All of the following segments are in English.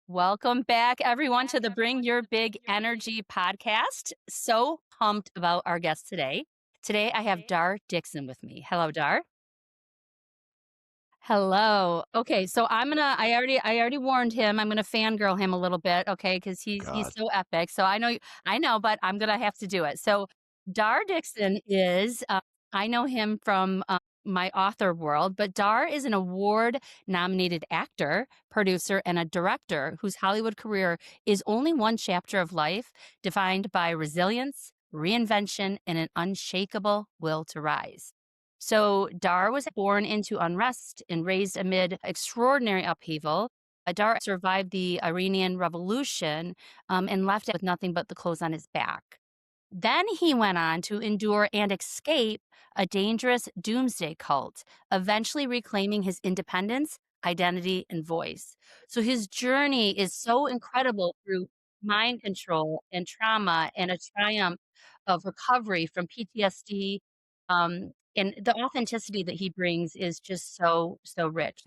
Welcome back, everyone, to the Bring Your Big Energy podcast. So pumped about our guest today. Today, I have Dar Dixon with me. Hello, Dar. Hello. Okay, so I already warned him. I'm gonna fangirl him a little bit, okay, because he's God. so epic. So I know, but I'm gonna have to do it. So Dar Dixon is I know him from my author world, but Dar is an award nominated actor, producer, and a director whose Hollywood career is only one chapter of life defined by resilience, reinvention, and an unshakable will to rise. So Dar was born into unrest and raised amid extraordinary upheaval. Dar survived the Iranian Revolution and left with nothing but the clothes on his back. Then he went on to endure and escape a dangerous doomsday cult, eventually reclaiming his independence, identity, and voice. So his journey is so incredible through mind control and trauma and a triumph of recovery from PTSD. And the authenticity that he brings is just so rich.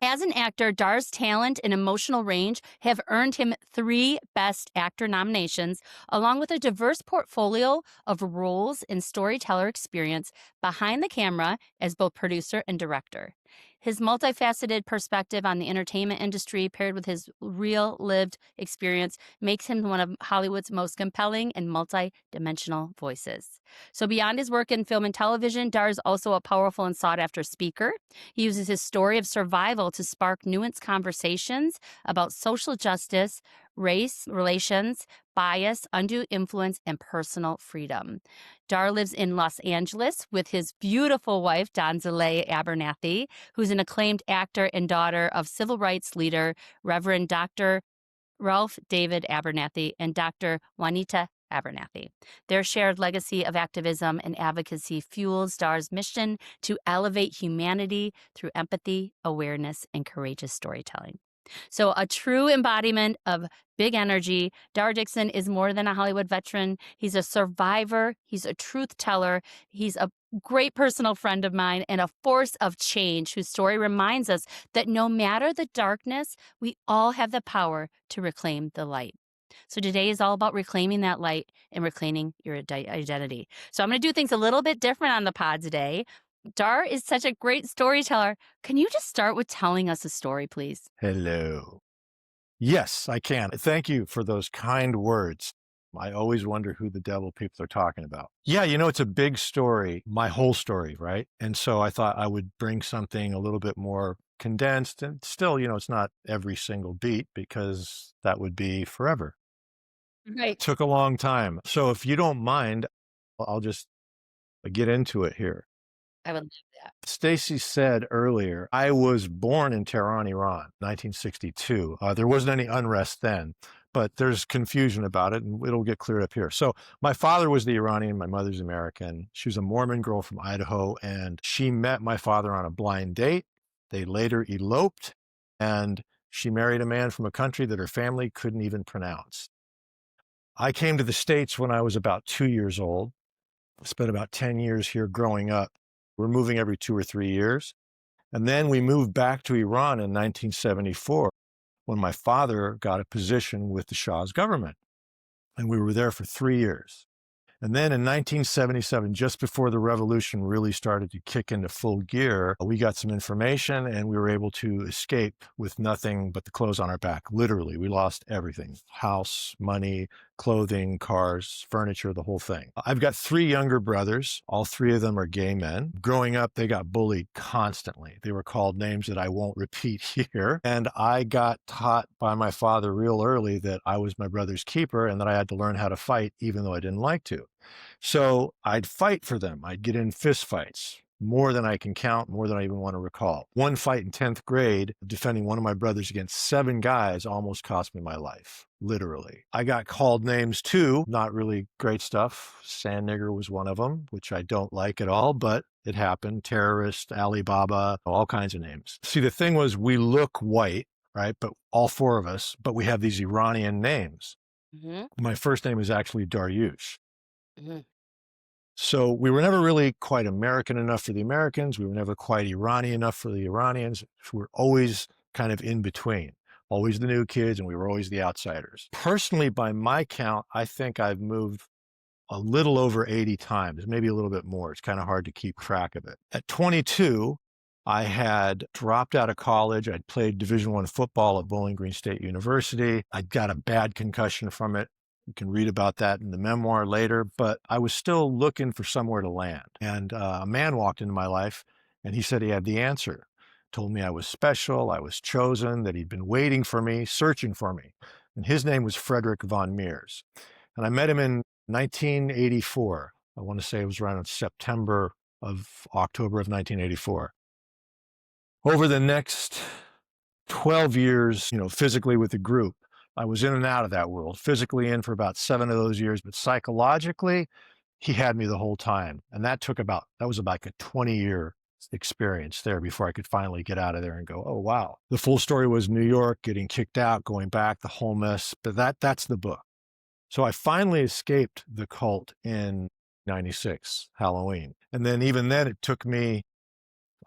As an actor, Dar's talent and emotional range have earned him three Best Actor nominations, along with a diverse portfolio of roles and storyteller experience behind the camera as both producer and director. His multifaceted perspective on the entertainment industry, paired with his real lived experience, makes him one of Hollywood's most compelling and multi-dimensional voices. So, beyond his work in film and television, Dar is also a powerful and sought after speaker. He uses his story of survival to spark nuanced conversations about social justice, race relations, bias, undue influence, and personal freedom. Dar lives in Los Angeles with his beautiful wife, Donzale Abernathy, who's an acclaimed actor and daughter of civil rights leader Reverend Dr. Ralph David Abernathy and Dr. Juanita Abernathy. Their shared legacy of activism and advocacy fuels Dar's mission to elevate humanity through empathy, awareness, and courageous storytelling. So, a true embodiment of big energy. Dar Dixon is more than a Hollywood veteran. He's a survivor, he's a truth teller, he's a great personal friend of mine, and a force of change whose story reminds us that no matter the darkness, we all have the power to reclaim the light. So today is all about reclaiming that light and reclaiming your identity. So I'm going to do things a little bit different on the pod today. Dar is such a great storyteller. Can you just start with telling us a story, please? Hello. Yes, I can. Thank you for those kind words. I always wonder who the devil people are talking about. Yeah, it's a big story, my whole story, right? And so I thought I would bring something a little bit more condensed and still, it's not every single beat because that would be forever. Right. Took a long time. So if you don't mind, I'll just get into it here. I would love that. Stacey said earlier, I was born in Tehran, Iran, 1962. There wasn't any unrest then, but there's confusion about it, and it'll get cleared up here. So my father was the Iranian, my mother's American. She was a Mormon girl from Idaho, and she met my father on a blind date. They later eloped, and she married a man from a country that her family couldn't even pronounce. I came to the States when I was about 2 years old. Spent about 10 years here growing up. We're moving every 2 or 3 years. And then we moved back to Iran in 1974 when my father got a position with the Shah's government. And we were there for 3 years. And then in 1977, just before the revolution really started to kick into full gear, we got some information and we were able to escape with nothing but the clothes on our back. Literally, we lost everything: house, money, clothing, cars, furniture, the whole thing. I've got three younger brothers. All three of them are gay men. Growing up, they got bullied constantly. They were called names that I won't repeat here. And I got taught by my father real early that I was my brother's keeper and that I had to learn how to fight even though I didn't like to. So I'd fight for them. I'd get in fist fights, more than I can count, more than I even want to recall. One fight in 10th grade, defending one of my brothers against 7 guys, almost cost me my life, literally. I got called names too, not really great stuff. Sand nigger was one of them, which I don't like at all, but it happened. Terrorist, Alibaba, all kinds of names. See, the thing was, we look white, right? But all four of us, but we have these Iranian names. Hmm. My first name is actually Daryush. Hmm. So we were never really quite American enough for the Americans. We were never quite Iranian enough for the Iranians. We were always kind of in between. always the new kids, and we were always the outsiders. Personally, by my count, I think I've moved a little over 80 times, maybe a little bit more. It's kind of hard to keep track of it. At 22, I had dropped out of college. I'd played Division I football at Bowling Green State University. I'd got a bad concussion from it. You can read about that in the memoir later, but I was still looking for somewhere to land. And a man walked into my life and he said he had the answer. Told me I was special, I was chosen, that he'd been waiting for me, searching for me. And his name was Frederick von Meers. And I met him in 1984. I want to say it was around October of 1984. Over the next 12 years, physically with the group, I was in and out of that world, physically in for about 7 of those years, but psychologically, he had me the whole time. And that was about a 20-year experience there before I could finally get out of there and go, oh, wow. The full story was New York, getting kicked out, going back, the whole mess, but that's the book. So I finally escaped the cult in 96, Halloween. And then even then, it took me,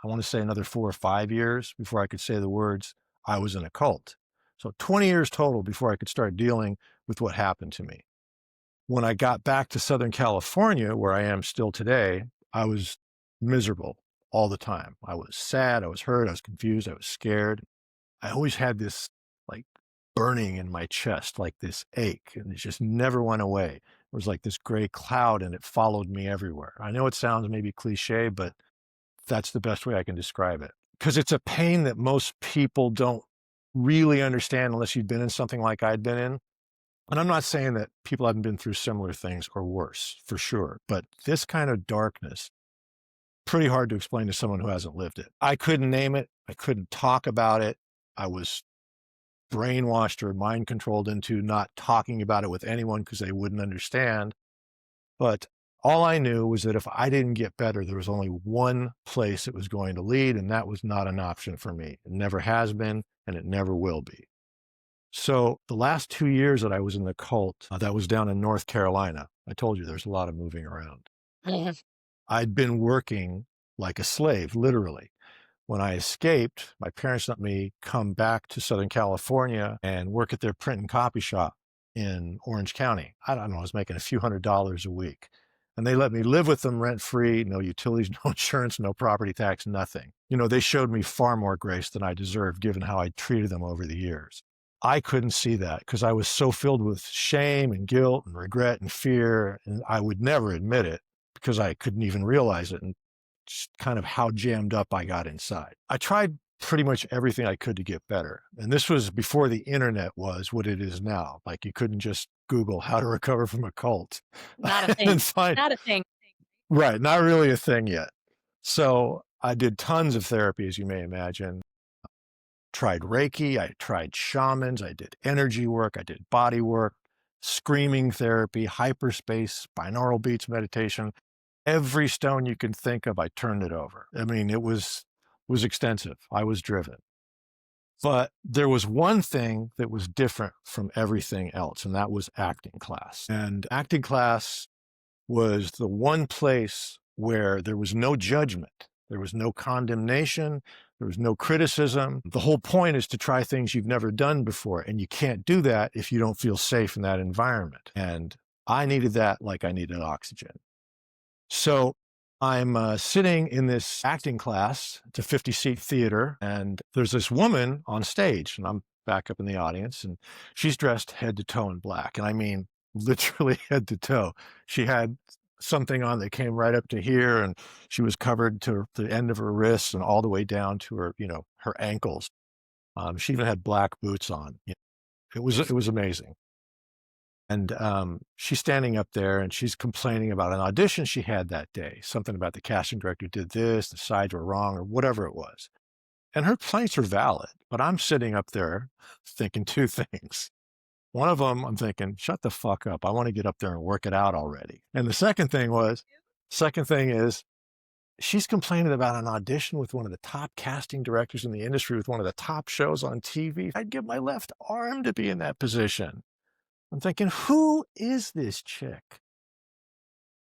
I want to say another 4 or 5 years before I could say the words, I was in a cult. So 20 years total before I could start dealing with what happened to me. When I got back to Southern California, where I am still today, I was miserable all the time. I was sad, I was hurt, I was confused, I was scared. I always had this like burning in my chest, like this ache, and it just never went away. It was like this gray cloud and it followed me everywhere. I know it sounds maybe cliche, but that's the best way I can describe it. Because it's a pain that most people don't really understand unless you've been in something like I'd been in. And I'm not saying that people haven't been through similar things or worse, for sure. But this kind of darkness, pretty hard to explain to someone who hasn't lived it. I couldn't name it. I couldn't talk about it. I was brainwashed or mind controlled into not talking about it with anyone because they wouldn't understand. But all I knew was that if I didn't get better, there was only one place it was going to lead, and that was not an option for me. It never has been, and it never will be. So the last 2 years that I was in the cult, that was down in North Carolina. I told you there's a lot of moving around. I'd been working like a slave, literally. When I escaped, my parents let me come back to Southern California and work at their print and copy shop in Orange County. I don't know, I was making a few $100s a week. And they let me live with them rent-free, no utilities, no insurance, no property tax, nothing. They showed me far more grace than I deserved given how I treated them over the years. I couldn't see that because I was so filled with shame and guilt and regret and fear, and I would never admit it because I couldn't even realize it and just kind of how jammed up I got inside. I tried pretty much everything I could to get better. And this was before the internet was what it is now. Like you couldn't just Google how to recover from a cult. Not a thing. Find, Not a thing. right, not really a thing yet. So I did tons of therapy, as you may imagine. Tried Reiki, I tried shamans, I did energy work, I did body work, screaming therapy, hyperspace, binaural beats meditation. Every stone you can think of, I turned it over. I mean, it was extensive. I was driven. But there was one thing that was different from everything else, and that was acting class. And acting class was the one place where there was no judgment. There was no condemnation. There was no criticism. The whole point is to try things you've never done before, and you can't do that if you don't feel safe in that environment. And I needed that like I needed oxygen. So I'm sitting in this acting class. It's a 50-seat theater, and there's this woman on stage, and I'm back up in the audience, and she's dressed head to toe in black. And I mean, literally head to toe. She had something on that came right up to here, and she was covered to the end of her wrists and all the way down to her, her ankles. She even had black boots on. It was amazing. And she's standing up there and she's complaining about an audition she had that day. Something about the casting director did this, the sides were wrong, or whatever it was. And her complaints are valid, but I'm sitting up there thinking two things. One of them, I'm thinking, shut the fuck up. I want to get up there and work it out already. And the second thing is, she's complaining about an audition with one of the top casting directors in the industry with one of the top shows on TV. I'd give my left arm to be in that position. I'm thinking, who is this chick?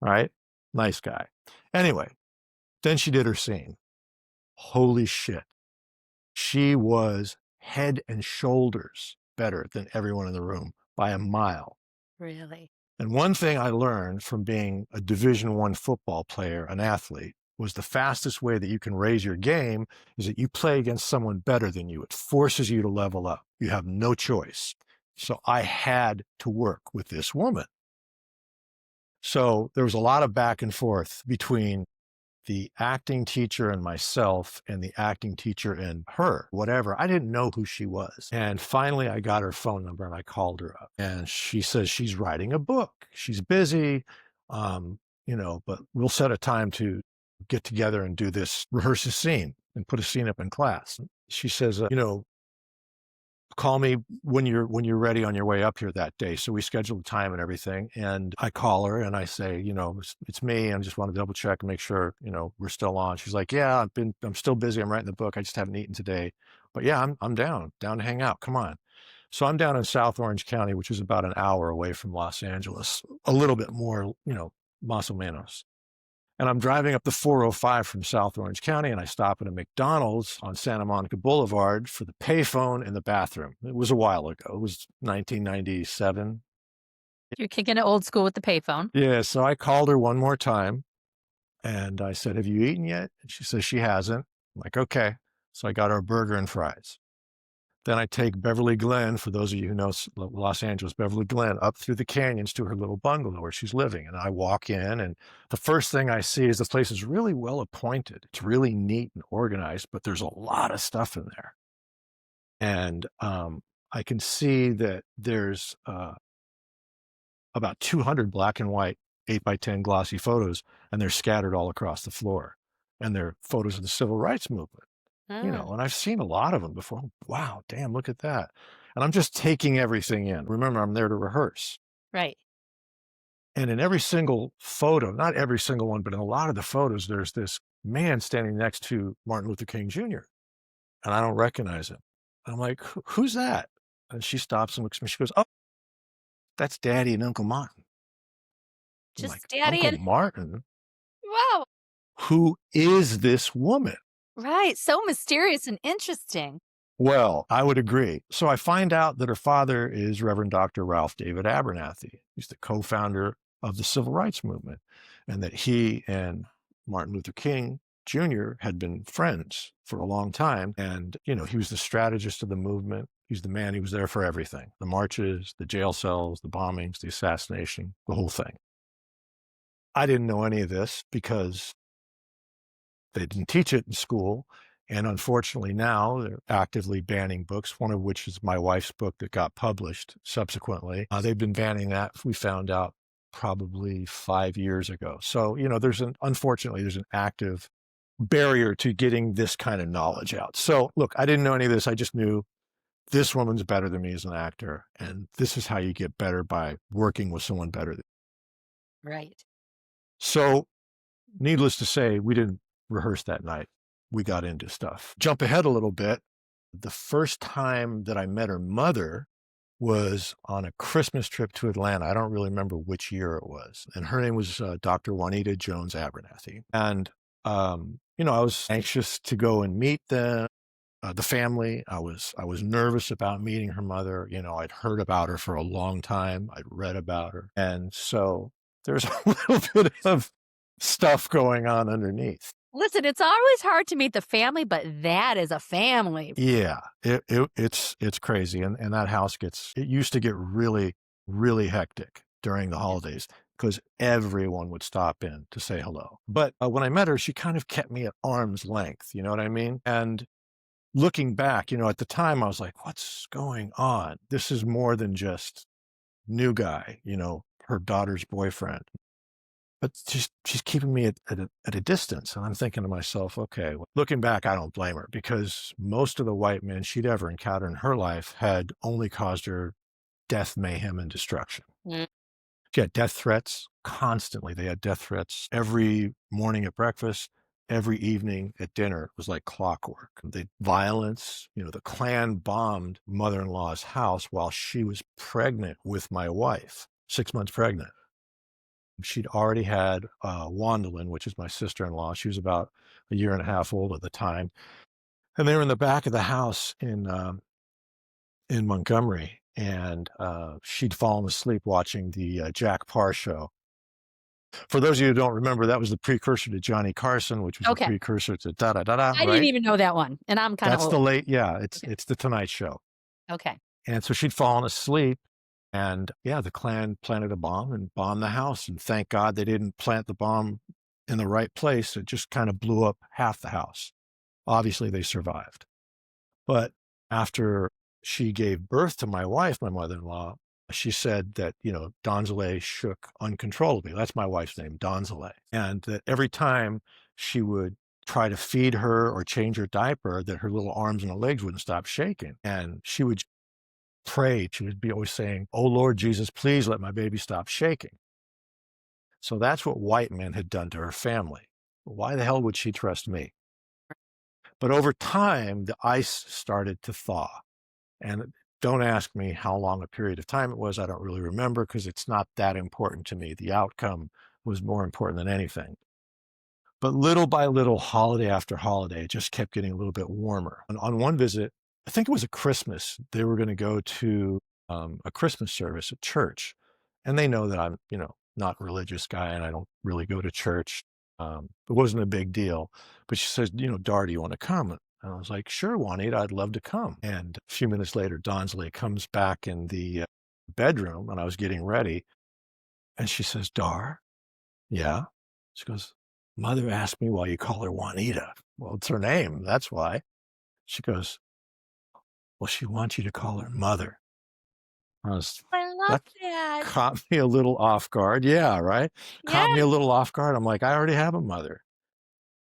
All right. Nice guy. Anyway, then she did her scene. Holy shit. She was head and shoulders better than everyone in the room by a mile. Really? And one thing I learned from being a Division I football player, an athlete, was the fastest way that you can raise your game is that you play against someone better than you. It forces you to level up. You have no choice. So I had to work with this woman. So there was a lot of back and forth between the acting teacher and myself and the acting teacher and her, whatever. I didn't know who she was. And finally, I got her phone number and I called her up. And she says she's writing a book. She's busy, but we'll set a time to get together and do this, rehearse a scene and put a scene up in class. She says, call me when you're ready on your way up here that day. So we scheduled the time and everything. And I call her and I say, it's me. I just want to double check and make sure, we're still on. She's like, yeah, I'm still busy. I'm writing the book. I just haven't eaten today. But yeah, I'm down to hang out. Come on. So I'm down in South Orange County, which is about an hour away from Los Angeles, a little bit more, más o menos. And I'm driving up the 405 from South Orange County, and I stop at a McDonald's on Santa Monica Boulevard for the payphone and the bathroom. It was a while ago. It was 1997. You're kicking it old school with the payphone. Yeah, so I called her one more time, and I said, have you eaten yet? And she says she hasn't. I'm like, okay. So I got her a burger and fries. Then I take Beverly Glen, for those of you who know Los Angeles, Beverly Glen, up through the canyons to her little bungalow where she's living. And I walk in, and the first thing I see is the place is really well appointed. It's really neat and organized, but there's a lot of stuff in there. And I can see that there's about 200 black and white 8x10 glossy photos, and they're scattered all across the floor. And they're photos of the civil rights movement. And I've seen a lot of them before. Wow, damn, look at that. And I'm just taking everything in. Remember, I'm there to rehearse. Right. And in every single photo, not every single one, but in a lot of the photos, there's this man standing next to Martin Luther King Jr. And I don't recognize him. I'm like, who's that? And she stops and looks at me. She goes, oh, that's Daddy and Uncle Martin. I'm Just like, Daddy Uncle and Martin? wow. Who is this woman? Right. So mysterious and interesting. Well, I would agree. So I find out that her father is Reverend Dr. Ralph David Abernathy. He's the co-founder of the Civil Rights Movement, and that he and Martin Luther King Jr. had been friends for a long time. And, he was the strategist of the movement. He's the man who was there for everything, the marches, the jail cells, the bombings, the assassination, the whole thing. I didn't know any of this because they didn't teach it in school. And unfortunately now they're actively banning books, one of which is my wife's book that got published subsequently. They've been banning that, we found out, probably 5 years ago. So, unfortunately, there's an active barrier to getting this kind of knowledge out. So look, I didn't know any of this. I just knew this woman's better than me as an actor. And this is how you get better, by working with someone better than you. Right. So needless to say, we didn't rehearse that night. We got into stuff. Jump ahead a little bit. The first time that I met her mother was on a Christmas trip to Atlanta. I don't really remember which year it was. And her name was Dr. Juanita Jones Abernathy. And, I was anxious to go and meet them, the family. I was nervous about meeting her mother. I'd heard about her for a long time. I'd read about her. And so there's a little bit of stuff going on underneath. Listen, it's always hard to meet the family, but that is a family. Yeah, it's crazy. And that house it used to get really, really hectic during the holidays because everyone would stop in to say hello. But when I met her, she kind of kept me at arm's length. You know what I mean? And looking back, at the time I was like, what's going on? This is more than just new guy, her daughter's boyfriend. But she's keeping me at a distance. And I'm thinking to myself, okay, looking back, I don't blame her, because most of the white men she'd ever encountered in her life had only caused her death, mayhem, and destruction. Mm. She had death threats constantly. They had death threats every morning at breakfast, every evening at dinner. It was like clockwork. The violence, the Klan bombed mother-in-law's house while she was pregnant with my wife, 6 months pregnant. She'd already had Wandalyn, which is my sister-in-law. She was about a year and a half old at the time. And they were in the back of the house in in Montgomery, and she'd fallen asleep watching the Jack Parr show. For those of you who don't remember, that was the precursor to Johnny Carson, which was the Okay. precursor to da da da da. I didn't Right? even know that one, and I'm kinda That's the old. late. Yeah, Okay. it's the Tonight Show. Okay. And so she'd fallen asleep, and yeah, the Klan planted a bomb and bombed the house. And thank God they didn't plant the bomb in the right place. It just kind of blew up half the house. Obviously, they survived. But after she gave birth to my wife, my mother-in-law, she said that, Donzale shook uncontrollably. That's my wife's name, Donzale. And that every time she would try to feed her or change her diaper, that her little arms and her legs wouldn't stop shaking. And she would pray. She would be always saying, "Oh Lord Jesus, please let my baby stop shaking." So that's what white men had done to her family. Why the hell would she trust me? But over time, the ice started to thaw. And don't ask me how long a period of time it was. I don't really remember because it's not that important to me. The outcome was more important than anything. But little by little, holiday after holiday, it just kept getting a little bit warmer. And on one visit, I think it was a Christmas, they were going to go to a Christmas service at church. And they know that I'm, not a religious guy and I don't really go to church. It wasn't a big deal. But she says, Dar, do you want to come? And I was like, sure, Juanita, I'd love to come. And a few minutes later, Donsley comes back in the bedroom and I was getting ready. And she says, Dar, yeah. She goes, Mother asked me why you call her Juanita. Well, it's her name. That's why. She goes, well, she wants you to call her Mother. I was, I love that that. caught me a little off guard. Yeah, right. Yeah. Caught me a little off guard. I'm like, I already have a mother.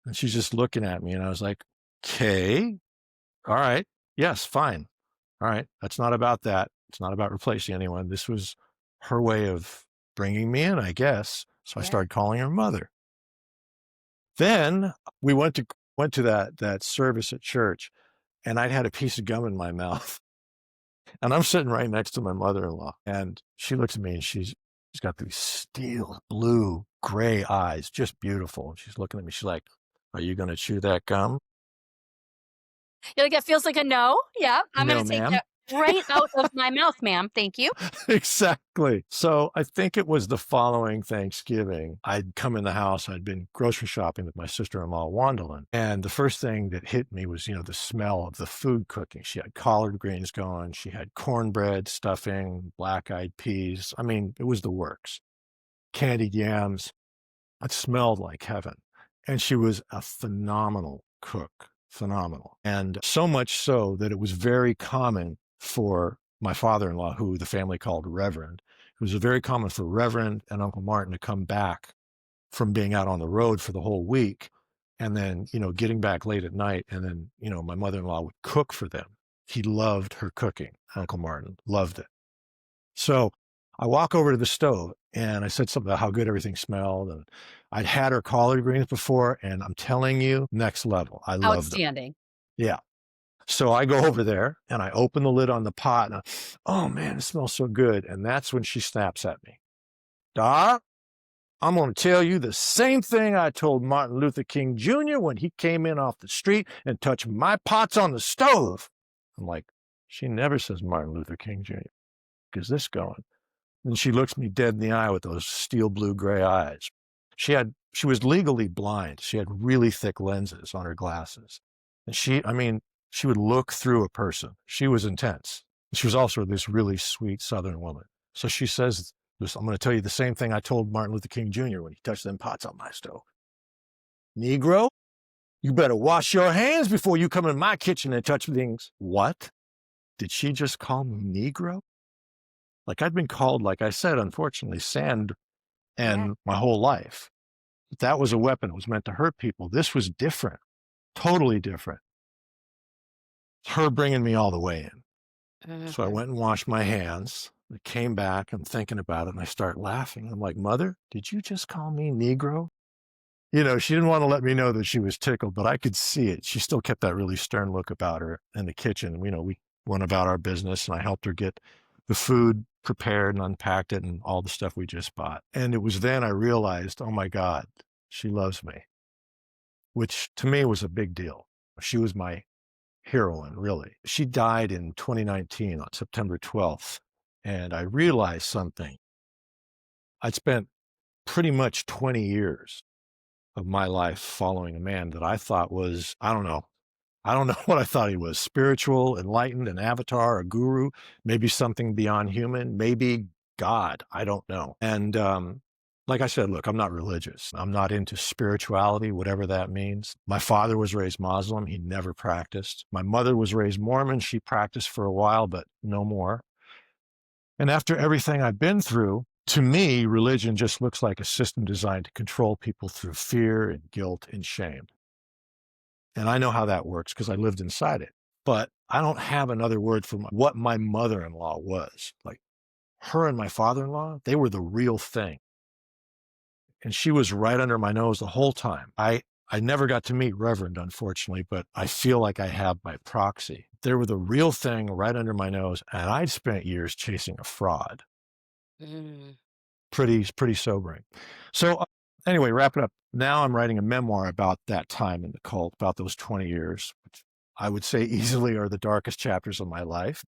And she's just looking at me and I was like, okay, all right. Yes, fine. All right. That's not about that. It's not about replacing anyone. This was her way of bringing me in, I guess. So I Yeah. started calling her Mother. Then we went to that service at church, and I'd had a piece of gum in my mouth, and I'm sitting right next to my mother-in-law, and she looks at me, and she's got these steel blue gray eyes, just beautiful. And she's looking at me. She's like, "Are you going to chew that gum?" You're like, "It feels like a no. Yeah, I'm No, gonna take ma'am. that right out of my mouth, ma'am. Thank you." Exactly. So I think it was the following Thanksgiving. I'd come in the house. I'd been grocery shopping with my sister-in-law, Wandalyn. And the first thing that hit me was, the smell of the food cooking. She had collard greens going. She had cornbread, stuffing, black-eyed peas. I mean, it was the works. Candied yams. It smelled like heaven. And she was a phenomenal cook. Phenomenal. And so much so that it was very common for my father-in-law, who the family called Reverend. It was very common for Reverend and Uncle Martin to come back from being out on the road for the whole week and then, getting back late at night. And then, my mother-in-law would cook for them. He loved her cooking. Uncle Martin loved it. So I walk over to the stove and I said something about how good everything smelled. And I'd had her collard greens before, and I'm telling you, next level. I loved them. Outstanding. Yeah. So I go over there and I open the lid on the pot and oh man, it smells so good. And that's when she snaps at me. Doc, I'm going to tell you the same thing I told Martin Luther King Jr. when he came in off the street and touched my pots on the stove. I'm like, she never says Martin Luther King Jr. Is this going? And she looks me dead in the eye with those steel blue gray eyes. She was legally blind. She had really thick lenses on her glasses. And she would look through a person. She was intense. She was also this really sweet Southern woman. So she says, I'm going to tell you the same thing I told Martin Luther King Jr. when he touched them pots on my stove. Negro, you better wash your hands before you come in my kitchen and touch things. What? Did she just call me Negro? Like I'd been called, like I said, unfortunately, sand and my whole life. But that was a weapon. It was meant to hurt people. This was different, totally different. Her bringing me all the way in. So I went and washed my hands. I came back. I'm thinking about it, and I start laughing. I'm like, Mother, did you just call me Negro? She didn't want to let me know that she was tickled, but I could see it. She still kept that really stern look about her in the kitchen. We went about our business, and I helped her get the food prepared and unpacked it and all the stuff we just bought. And it was then I realized, oh my God, she loves me, which to me was a big deal. She was my heroine, really. She died in 2019 on September 12th. And I realized something. I'd spent pretty much 20 years of my life following a man that I thought was, I don't know. I don't know what I thought he was, spiritual, enlightened, an avatar, a guru, maybe something beyond human, maybe God. I don't know. And like I said, look, I'm not religious. I'm not into spirituality, whatever that means. My father was raised Muslim. He never practiced. My mother was raised Mormon. She practiced for a while, but no more. And after everything I've been through, to me, religion just looks like a system designed to control people through fear and guilt and shame. And I know how that works because I lived inside it. But I don't have another word for what my mother-in-law was. Like her and my father-in-law, they were the real thing. And she was right under my nose the whole time. I never got to meet Reverend, unfortunately, but I feel like I have by proxy. They were the real thing right under my nose, and I'd spent years chasing a fraud. Mm. Pretty sobering. So anyway, wrap it up. Now I'm writing a memoir about that time in the cult, about those 20 years, which I would say easily are the darkest chapters of my life.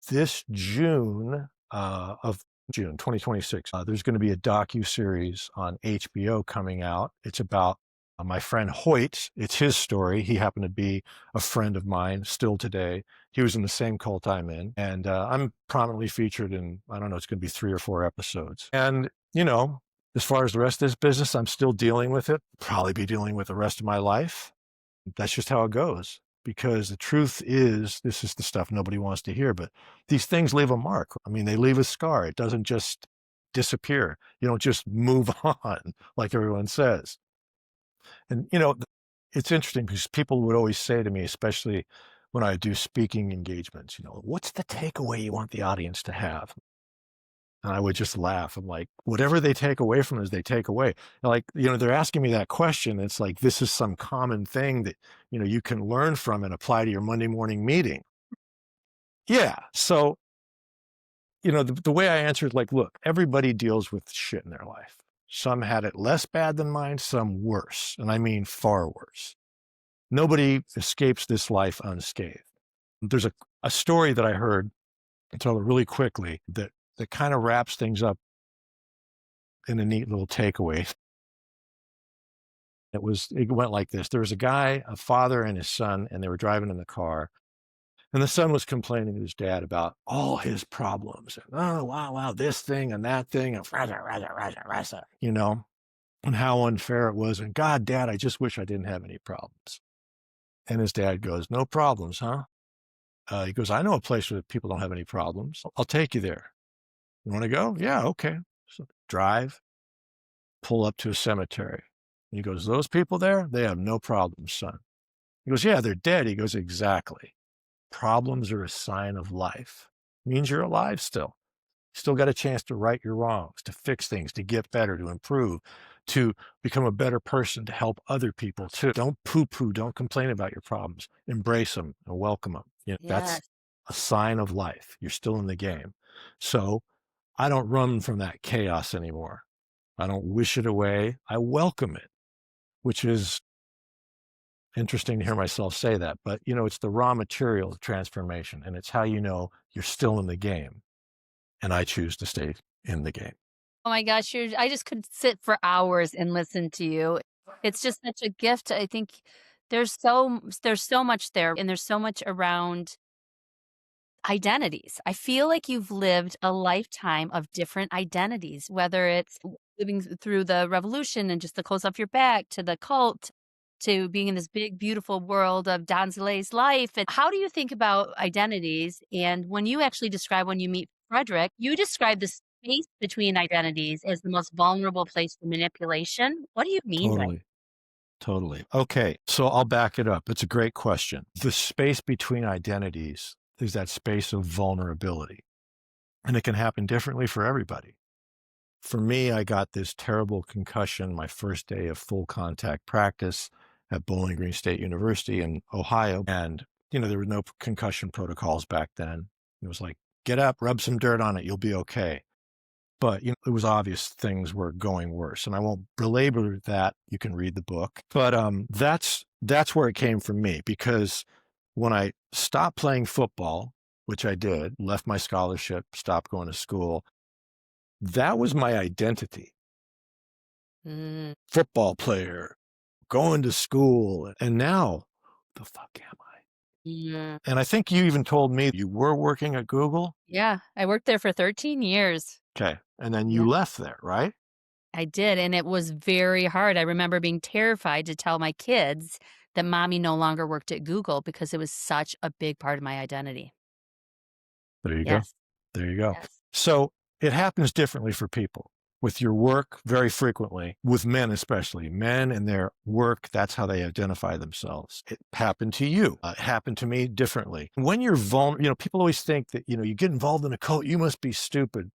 This June of June 2026, there's going to be a docu-series on HBO coming out. It's about my friend Hoyt. It's his story. He happened to be a friend of mine still today. He was in the same cult I'm in. And I'm prominently featured in, I don't know, it's going to be 3 or 4 episodes. And, as far as the rest of this business, I'm still dealing with it. Probably be dealing with the rest of my life. That's just how it goes. Because the truth is, this is the stuff nobody wants to hear, but these things leave a mark. I mean, they leave a scar. It doesn't just disappear. You don't just move on like everyone says. And, it's interesting because people would always say to me, especially when I do speaking engagements, what's the takeaway you want the audience to have? And I would just laugh. I'm like, whatever they take away from us, they take away. Like, they're asking me that question. It's like, this is some common thing that, you can learn from and apply to your Monday morning meeting. Yeah. So, the way I answered, like, look, everybody deals with shit in their life. Some had it less bad than mine, some worse. And I mean far worse. Nobody escapes this life unscathed. There's a story that I heard, I'll tell it really quickly, that kind of wraps things up in a neat little takeaway. It went like this. There was a father and his son, and they were driving in the car. And the son was complaining to his dad about all his problems. And, oh, wow, this thing and that thing, and and how unfair it was. And God, Dad, I just wish I didn't have any problems. And his dad goes, no problems, huh? He goes, I know a place where people don't have any problems. I'll take you there. You want to go? Yeah, okay. So drive, pull up to a cemetery. And he goes, those people there, they have no problems, son. He goes, yeah, they're dead. He goes, exactly. Problems are a sign of life. It means you're alive still. Still got a chance to right your wrongs, to fix things, to get better, to improve, to become a better person, to help other people too. Don't poo-poo, don't complain about your problems. Embrace them and welcome them. That's Yes. a sign of life. You're still in the game. So I don't run from that chaos anymore. I don't wish it away. I welcome it, which is interesting to hear myself say that. But, it's the raw material of transformation, and it's how you're still in the game. And I choose to stay in the game. Oh my gosh, I just could sit for hours and listen to you. It's just such a gift. I think there's so much there, and there's so much around identities. I feel like you've lived a lifetime of different identities, whether it's living through the revolution and just the clothes off your back, to the cult, to being in this big, beautiful world of Donzelay's life. And how do you think about identities? And when you actually describe when you meet Frederick, you describe the space between identities as the most vulnerable place for manipulation. What do you mean by Totally. Totally. Okay. So I'll back it up. It's a great question. The space between identities is that space of vulnerability. And it can happen differently for everybody. For me, I got this terrible concussion my first day of full contact practice at Bowling Green State University in Ohio. And, there were no concussion protocols back then. It was like, get up, rub some dirt on it, you'll be okay. But, it was obvious things were going worse. And I won't belabor that. You can read the book. But that's where it came from me, because When I stopped playing football, which I did, left my scholarship, stopped going to school, that was my identity. Mm, Football player, going to school, and now, the fuck am I? yeah. And I think you even told me you were working at Google? Yeah, I worked there for 13 years. Okay, and then Yeah, you left there, right? I did, and it was very hard. I remember being terrified to tell my kids that mommy no longer worked at Google because it was such a big part of my identity. There you go. Yes, There you go. yes. So it happens differently for people. With your work, very frequently, with men especially, men and their work, that's how they identify themselves. It happened to you. It happened to me differently. When you're vulnerable, people always think that, you get involved in a cult, you must be stupid.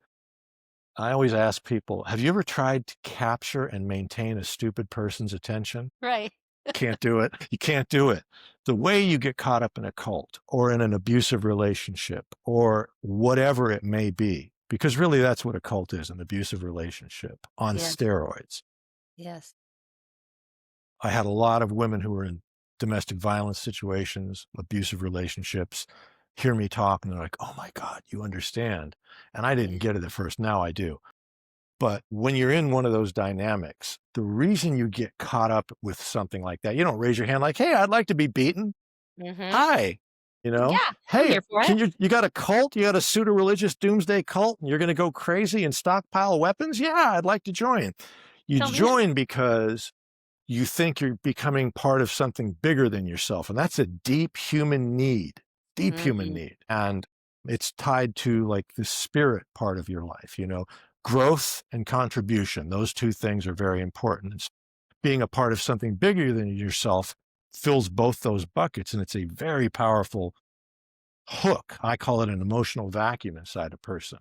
I always ask people, have you ever tried to capture and maintain a stupid person's attention? Right. Can't do it. You can't do it. The way you get caught up in a cult or in an abusive relationship or whatever it may be, because really that's what a cult is, an abusive relationship on Yes, steroids. yes. I had a lot of women who were in domestic violence situations, abusive relationships, hear me talk and they're like, oh my God, you understand. And I didn't Yeah. get it at first. Now I do. But when you're in one of those dynamics, the reason you get caught up with something like that, you don't raise your hand like, hey, I'd like to be beaten. Mhm. Hi, Yeah, I'm hey, here for it. you got a cult? You got a pseudo-religious doomsday cult and you're going to go crazy and stockpile weapons? Yeah, I'd like to join. You Count me in. join because you think you're becoming part of something bigger than yourself. And that's a deep human Mhm. need. And it's tied to like the spirit part of your life, growth and contribution. Those two things are very important. It's being a part of something bigger than yourself fills both those buckets. And it's a very powerful hook. I call it an emotional vacuum inside a person.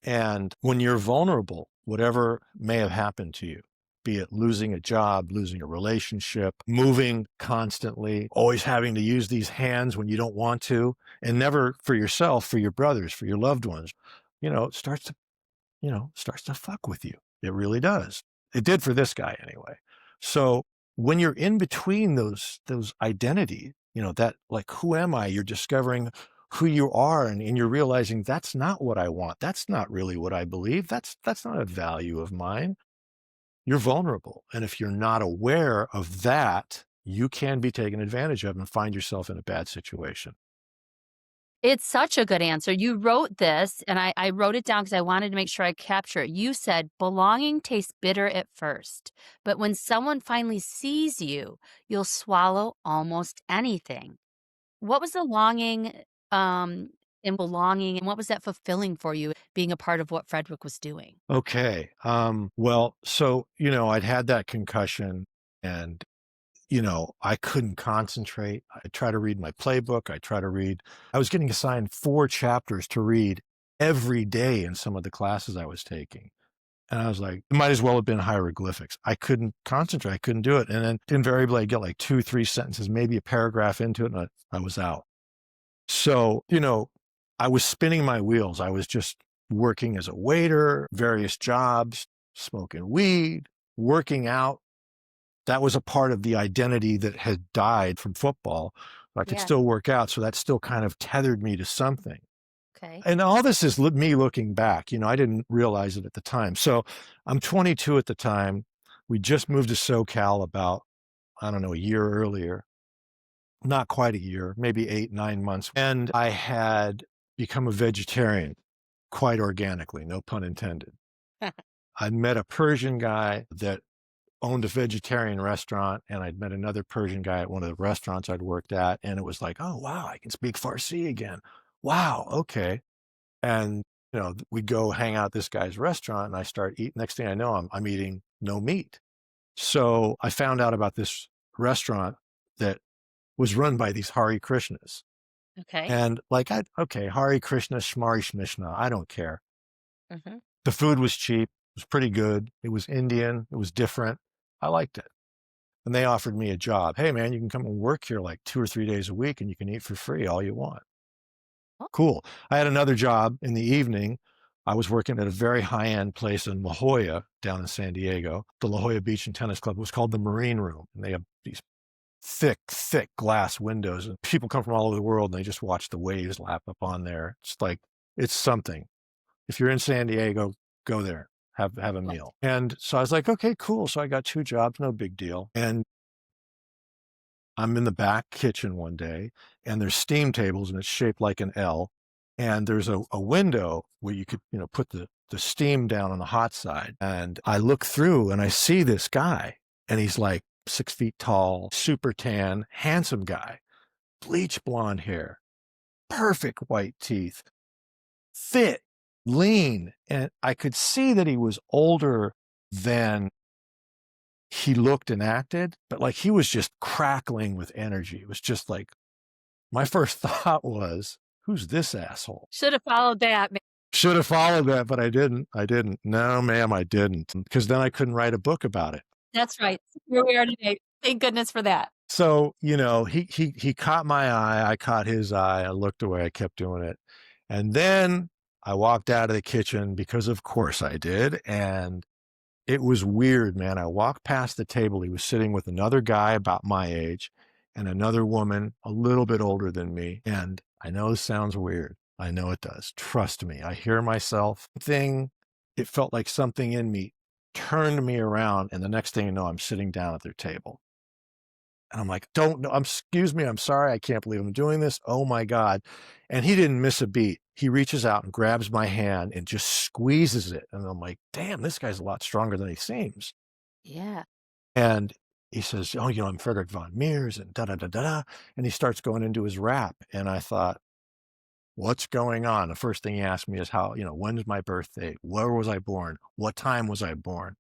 And when you're vulnerable, whatever may have happened to you, be it losing a job, losing a relationship, moving constantly, always having to use these hands when you don't want to, and never for yourself, for your brothers, for your loved ones, it starts to fuck with you. It really does. It did for this guy anyway. So when you're in between those identities, that like, who am I? You're discovering who you are and you're realizing that's not what I want. That's not really what I believe. That's not a value of mine. You're vulnerable. And if you're not aware of that, you can be taken advantage of and find yourself in a bad situation. It's such a good answer. You wrote this, and I wrote it down because I wanted to make sure I capture it. You said, belonging tastes bitter at first, but when someone finally sees you, you'll swallow almost anything. What was the longing in belonging, and what was that fulfilling for you being a part of what Frederick was doing? Okay. Well, so, I'd had that concussion and I couldn't concentrate. I try to read my playbook. I was getting assigned 4 chapters to read every day in some of the classes I was taking. And I was like, it might as well have been hieroglyphics. I couldn't concentrate. I couldn't do it. And then invariably I get like 2, 3 sentences, maybe a paragraph into it, and I was out. So, I was spinning my wheels. I was just working as a waiter, various jobs, smoking weed, working out. That was a part of the identity that had died from football. I could Yeah. still work out, so that still kind of tethered me to something. Okay. And all this is me looking back. I didn't realize it at the time. So I'm 22 at the time. We just moved to SoCal about, I don't know, a year earlier, not quite a year, maybe 8, 9 months. And I had become a vegetarian quite organically, no pun intended. I met a Persian guy that owned a vegetarian restaurant, and I'd met another Persian guy at one of the restaurants I'd worked at, and it was like, oh wow, I can speak Farsi again. Wow, okay. And we'd go hang out at this guy's restaurant, and I start eating. Next thing I know, I'm eating no meat. So I found out about this restaurant that was run by these Hare Krishnas, Okay. and like, okay, Hare Krishna, Shmari Shmishna, I don't care. Mhm. The food was cheap, it was pretty good. It was Indian, it was different. I liked it. And they offered me a job. Hey, man, you can come and work here like 2 or 3 days a week and you can eat for free all you want. Oh, Cool. I had another job in the evening. I was working at a very high-end place in La Jolla down in San Diego. The La Jolla Beach and Tennis Club was called the Marine Room. And they have these thick glass windows, and people come from all over the world and they just watch the waves lap up on there. It's like, it's something. If you're in San Diego, go there, have a Right. meal. And so I was like, okay, cool. So I got 2 jobs, no big deal. And I'm in the back kitchen one day, and there's steam tables, and it's shaped like an L. And there's a window where you could, put the steam down on the hot side. And I look through and I see this guy, and he's like 6 feet tall, super tan, handsome guy, bleach blonde hair, perfect white teeth, fit, lean. And I could see that he was older than he looked and acted, but like he was just crackling with energy. It was just like, my first thought was, who's this asshole? Should have followed that. Should have followed that, but I didn't. No, ma'am, I didn't. Because then I couldn't write a book about it. That's right. Here we are today. Thank goodness for that. So, he caught my eye. I caught his eye. I looked away. I kept doing it. And then I walked out of the kitchen because of course I did. And it was weird, man. I walked past the table. He was sitting with another guy about my age and another woman a little bit older than me. And I know this sounds weird. I know it does. Trust me. I hear myself. It felt like something in me turned me around. And the next thing you know, I'm sitting down at their table. And I'm like, excuse me, I'm sorry. I can't believe I'm doing this. Oh my God. And he didn't miss a beat. He reaches out and grabs my hand and just squeezes it. And I'm like, damn, this guy's a lot stronger than he seems. Yeah. And he says, oh, I'm Frederick von Meers and da-da-da-da-da. And he starts going into his rap. And I thought, what's going on? The first thing he asked me is when's my birthday? Where was I born? What time was I born?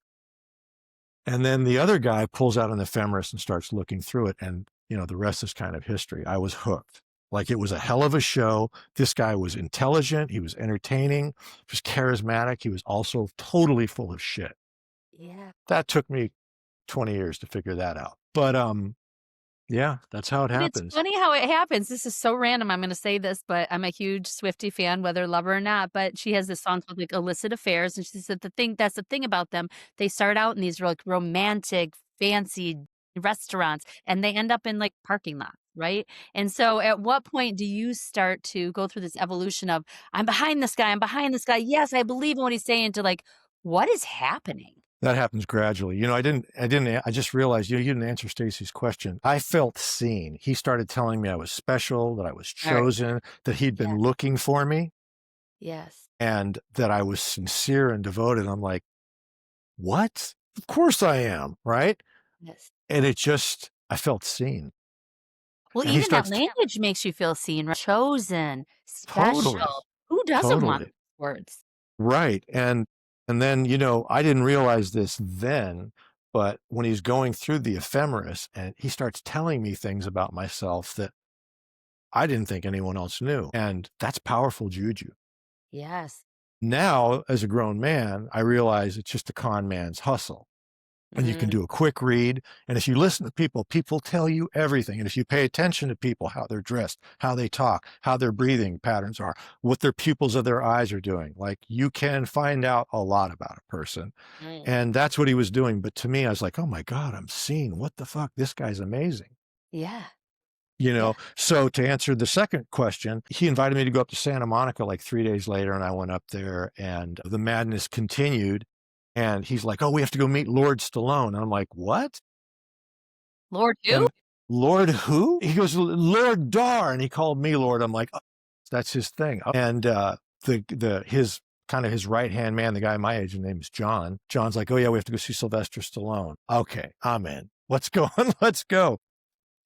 And then the other guy pulls out an ephemeris and starts looking through it. And, the rest is kind of history. I was hooked. Like, it was a hell of a show. This guy was intelligent. He was entertaining. He was charismatic. He was also totally full of shit. Yeah. That took me 20 years to figure that out. But, yeah, that's how it But happens. it's funny how it happens. This is so random. I'm going to say this, but I'm a huge Swiftie fan, whether lover or not. But she has this song called like Illicit Affairs. And she said that's the thing about them. They start out in these like romantic, fancy restaurants and they end up in like parking lots, right? And so at what point do you start to go through this evolution of, I'm behind this guy. I'm behind this guy. Yes, I believe in what he's saying, to like, what is happening? That happens gradually. I just realized, you didn't answer Stacey's question. I felt seen. He started telling me I was special, that I was chosen, that he'd been looking for me. Yes. And that I was sincere and devoted. I'm like, what? Of course I am. Right. Yes. And I felt seen. Well, And even that language makes you feel seen, right? Chosen, special. Totally. Who doesn't want those words? Right. And then, I didn't realize this then, but when he's going through the ephemeris and he starts telling me things about myself that I didn't think anyone else knew. And that's powerful juju. Yes. Now, as a grown man, I realize it's just a con man's hustle. And you can do a quick read. And if you listen to people, people tell you everything. And if you pay attention to people, how they're dressed, how they talk, how their breathing patterns are, what their pupils of their eyes are doing, like, you can find out a lot about a person. And that's what he was doing. But to me, I was like, oh my God, I'm seen. What the fuck? This guy's amazing. Yeah. So to answer the second question, he invited me to go up to Santa Monica like 3 days later. And I went up there and the madness continued. And he's like, oh, we have to go meet Lord Stallone. And I'm like, what? Lord who? And Lord who? He goes, Lord Dar. And he called me Lord. I'm like, oh, that's his thing. And his right-hand man, the guy my age, his name is John. John's like, oh yeah, we have to go see Sylvester Stallone. Okay, I'm in. Let's go. Let's go.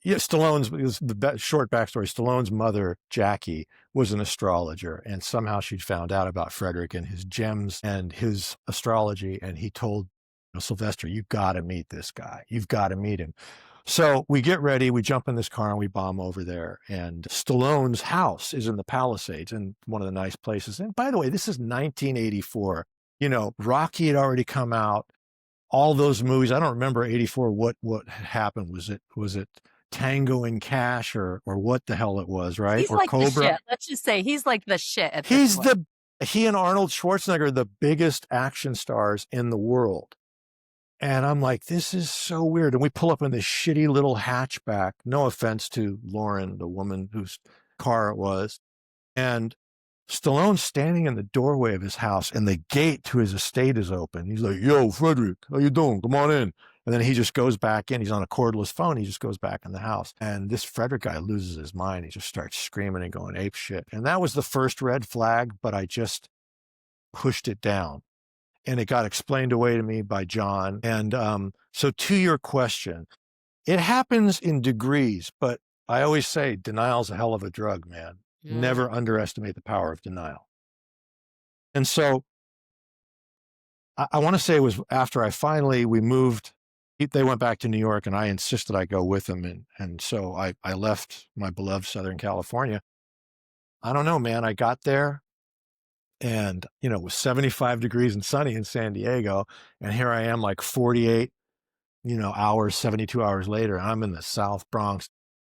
Yeah, short backstory. Stallone's mother, Jackie, was an astrologer, and somehow she'd found out about Frederick and his gems and his astrology. And he told Sylvester, "You've got to meet this guy. You've got to meet him." So we get ready, we jump in this car, and we bomb over there. And Stallone's house is in the Palisades, in one of the nice places. And by the way, this is 1984. Rocky had already come out. All those movies. I don't remember 84. What happened? Was it Tango and Cash or what the hell it was, right? He's or like Cobra. The shit. Let's just say he's like the shit at this point. He and Arnold Schwarzenegger are the biggest action stars in the world. And I'm like, this is so weird. And we pull up in this shitty little hatchback. No offense to Lauren, the woman whose car it was. And Stallone's standing in the doorway of his house, and the gate to his estate is open. He's like, "Yo, Frederick, how you doing? Come on in." And then he just goes back in. He's on a cordless phone. He just goes back in the house. And this Frederick guy loses his mind. He just starts screaming and going ape shit. And that was the first red flag, but I just pushed it down. And it got explained away to me by John. And so to your question, it happens in degrees, but I always say denial's a hell of a drug, man. Never underestimate the power of denial. And so I want to say it was after we moved, they went back to New York and I insisted I go with them. And so I left my beloved Southern California. I don't know, man. I got there and, it was 75 degrees and sunny in San Diego. And here I am like 48, hours, 72 hours later. I'm in the South Bronx.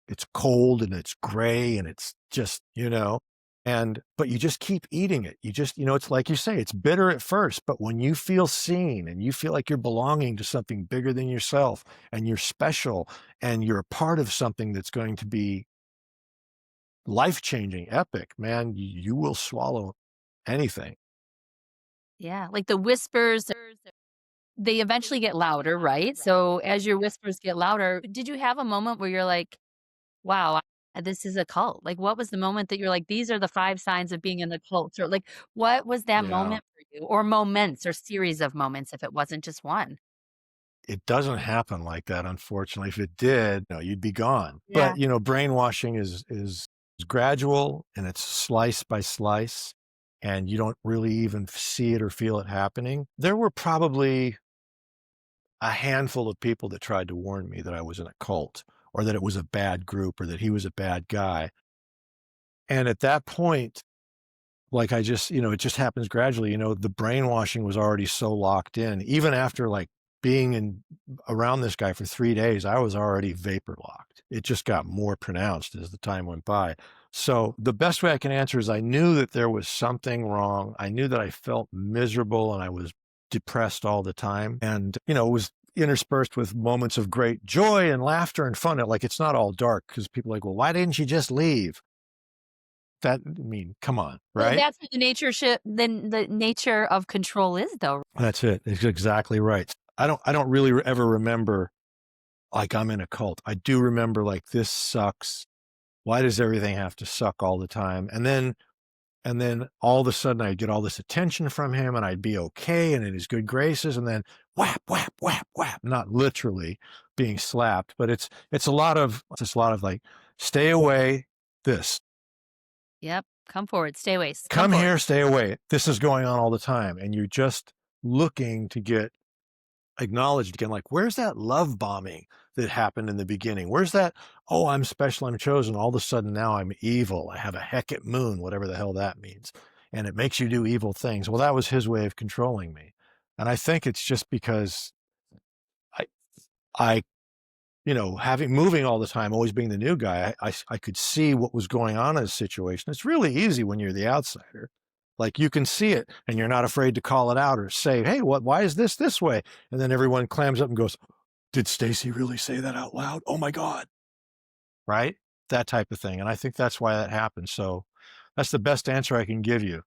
It's cold and it's gray and it's just, but you just keep eating it. You just, it's like you say, it's bitter at first, but when you feel seen and you feel like you're belonging to something bigger than yourself and you're special and you're a part of something that's going to be life-changing, epic, man, you will swallow anything. Yeah, like the whispers, they eventually get louder, right? So as your whispers get louder, did you have a moment where you're like, wow, this is a cult? Like, what was the moment that you're like, these are the 5 signs of being in the cult? Or like, what was that Yeah. moment for you? Or moments or series of moments if it wasn't just one? It doesn't happen like that, unfortunately. If it did, you'd be gone. Yeah. But, brainwashing is gradual and it's slice by slice, and you don't really even see it or feel it happening. There were probably a handful of people that tried to warn me that I was in a cult or that it was a bad group or that he was a bad guy. And at that point, like I just, it just happens gradually, the brainwashing was already so locked in. Even after like being around this guy for 3 days, I was already vapor locked. It just got more pronounced as the time went by. So the best way I can answer is I knew that there was something wrong. I knew that I felt miserable and I was depressed all the time. And, it was interspersed with moments of great joy and laughter and fun. Like, it's not all dark because people are like, well, why didn't you just leave? Come on, Well, right? that's what then the nature of control is, though. That's it. It's exactly right. I don't really ever remember like I'm in a cult. I do remember like, this sucks. Why does everything have to suck all the time? And then all of a sudden I'd get all this attention from him and I'd be okay and in his good graces. And then whap, whap, whap, whap, not literally being slapped, but it's a lot of like, stay away, this. Yep. Come forward. Stay away. Come forward. here, stay away. This is going on all the time. And you're just looking to get acknowledged again. Like, where's that love bombing that happened in the beginning? Where's that, oh, I'm special, I'm chosen. All of a sudden now I'm evil. I have a Hecate moon, whatever the hell that means. And it makes you do evil things. Well, that was his way of controlling me. And I think it's just because I moving all the time, always being the new guy, I could see what was going on in a situation. It's really easy when you're the outsider. Like, you can see it and you're not afraid to call it out or say, hey, why is this way? And then everyone clams up and goes, did Stacey really say that out loud? Oh my God. Right? That type of thing. And I think that's why that happens. So that's the best answer I can give you.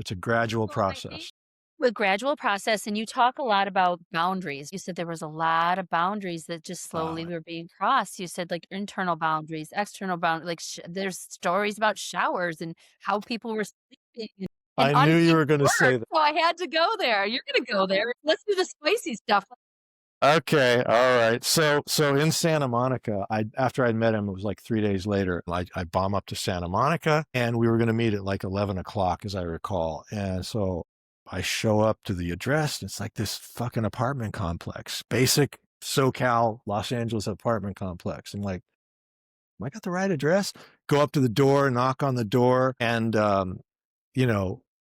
It's a gradual process. With gradual process, and you talk a lot about boundaries. You said there was a lot of boundaries that just slowly were being crossed. You said like internal boundaries, external boundaries. Like there's stories about showers and how people were sleeping. And I knew you unpaid were going to work, say that. so I had to go there. You're going to go there. Let's do the spicy stuff. Okay, all right. So in Santa Monica, after I'd met him, it was like 3 days later. I bomb up to Santa Monica, and we were going to meet at like 11 o'clock, as I recall. And so I show up to the address, and it's like this fucking apartment complex, basic SoCal Los Angeles apartment complex. I'm like, am I got the right address? Go up to the door, knock on the door, and the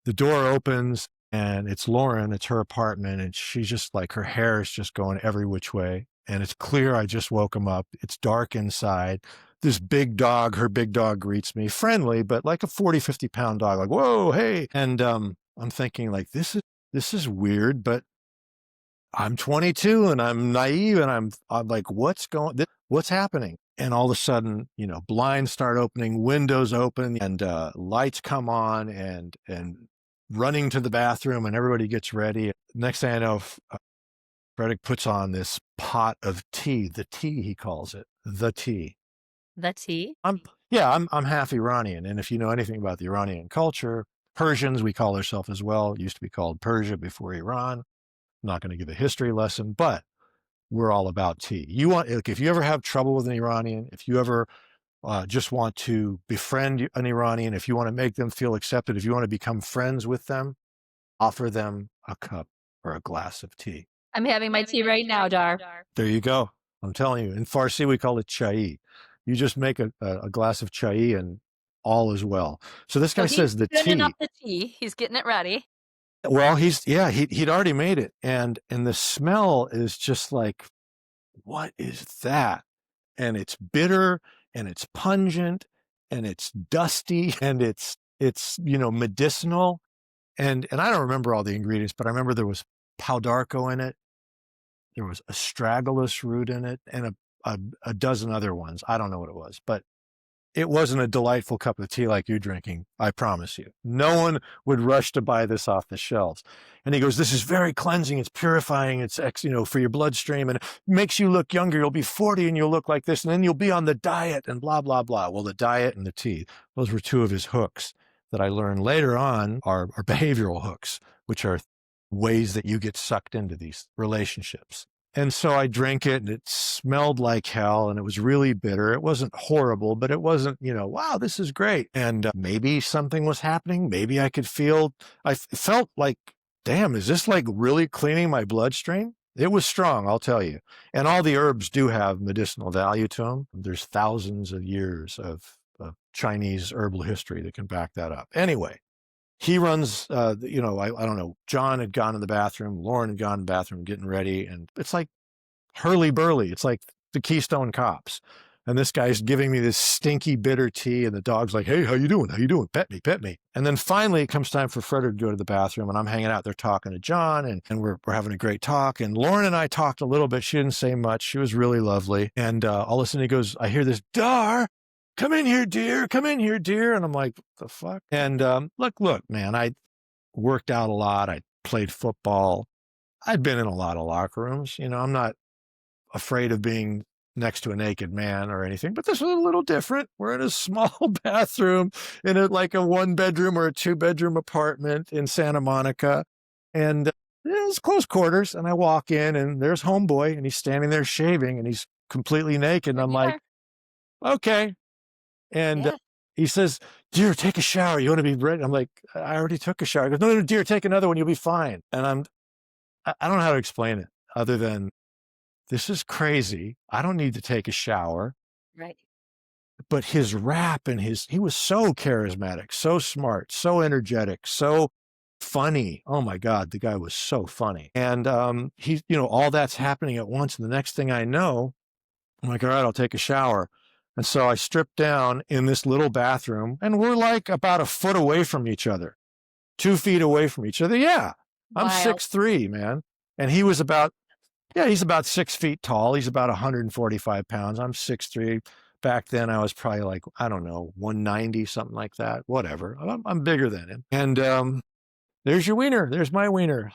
door opens. And it's Lauren, it's her apartment, and she's just like, her hair is just going every which way. And it's clear I just woke him up. It's dark inside. This big dog, her big dog greets me, friendly, but like a 40, 50-pound dog, like, whoa, hey. And I'm thinking like, this is weird, but I'm 22 and I'm naive and I'm like, what's happening? And all of a sudden, blinds start opening, windows open, and lights come on, and running to the bathroom, and everybody gets ready. Next thing I know, Frederick puts on this pot of tea. The tea, he calls it, the tea. The tea? I'm half Iranian, and if you know anything about the Iranian culture, Persians, we call ourselves as well. It used to be called Persia before Iran. I'm not going to give a history lesson, but we're all about tea. If you ever have trouble with an Iranian, if you ever just want to befriend an Iranian, if you want to make them feel accepted, if you want to become friends with them, offer them a cup or a glass of tea. I'm having my tea right now, Dar. There you go. I'm telling you. In Farsi, we call it chai. You just make a glass of chai and all is well. So this guy says the tea. Up the tea. He's getting it ready. Well, he'd already made it. And the smell is just like, what is that? And it's bitter and it's pungent and it's dusty and it's medicinal. And I don't remember all the ingredients, but I remember there was powdarko in it. There was astragalus root in it and a dozen other ones. I don't know what it was, but it wasn't a delightful cup of tea like you're drinking, I promise you. No one would rush to buy this off the shelves. And he goes, this is very cleansing, it's purifying, it's for your bloodstream, and it makes you look younger. You'll be 40 and you'll look like this, and then you'll be on the diet and blah, blah, blah. Well, the diet and the tea, those were two of his hooks that I learned later on are behavioral hooks, which are ways that you get sucked into these relationships. And so I drank it and it smelled like hell and it was really bitter. It wasn't horrible, but it wasn't, wow, this is great. And maybe something was happening. Maybe I felt like, damn, is this like really cleaning my bloodstream? It was strong, I'll tell you. And all the herbs do have medicinal value to them. There's thousands of years of Chinese herbal history that can back that up. Anyway, he runs, I don't know, John had gone in the bathroom, Lauren had gone in the bathroom getting ready, and it's like hurly-burly. It's like the Keystone Cops. And this guy's giving me this stinky, bitter tea, and the dog's like, hey, how you doing? How you doing? Pet me, pet me. And then finally it comes time for Frederick to go to the bathroom, and I'm hanging out there talking to John, and we're having a great talk. And Lauren and I talked a little bit. She didn't say much. She was really lovely. And all of a sudden he goes, I hear this, Dar, come in here, dear. Come in here, dear. And I'm like, the fuck? And look, man, I worked out a lot. I played football. I'd been in a lot of locker rooms. I'm not afraid of being next to a naked man or anything, but this was a little different. We're in a small bathroom in a 1-bedroom or a 2-bedroom apartment in Santa Monica. And it was close quarters. And I walk in and there's homeboy and he's standing there shaving and he's completely naked. And I'm like, okay. And he says, dear, take a shower. You want to be ready? I'm like, I already took a shower. He goes, no, dear, take another one. You'll be fine. And I don't know how to explain it other than this is crazy. I don't need to take a shower. Right. But his rap and he was so charismatic, so smart, so energetic, so funny. Oh my God, the guy was so funny. And all that's happening at once. And the next thing I know, I'm like, all right, I'll take a shower. And so I stripped down in this little bathroom and we're like about a foot away from each other, 2 feet away from each other. Yeah. I'm 6'3", man. And he was he's about 6 feet tall. He's about 145 pounds. I'm 6'3". Back then I was probably like, I don't know, 190, something like that. Whatever. I'm bigger than him. And there's your wiener. There's my wiener.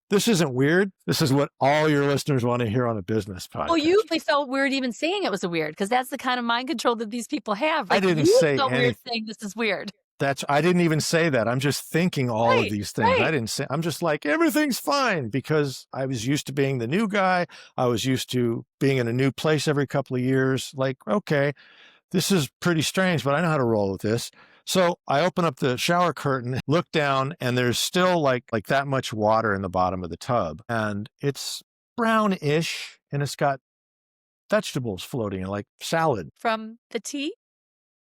This isn't weird. This is what all your listeners want to hear on a business podcast. Well, you felt weird even saying it was a weird, because that's the kind of mind control that these people have. I didn't say anything. Weird saying this is weird. I didn't even say that. I'm just thinking all of these things. Right. I'm just like, everything's fine because I was used to being the new guy. I was used to being in a new place every couple of years. Like, okay, this is pretty strange, but I know how to roll with this. So I open up the shower curtain, look down, and there's still like that much water in the bottom of the tub. And it's brownish, and it's got vegetables floating, like salad. From the tea?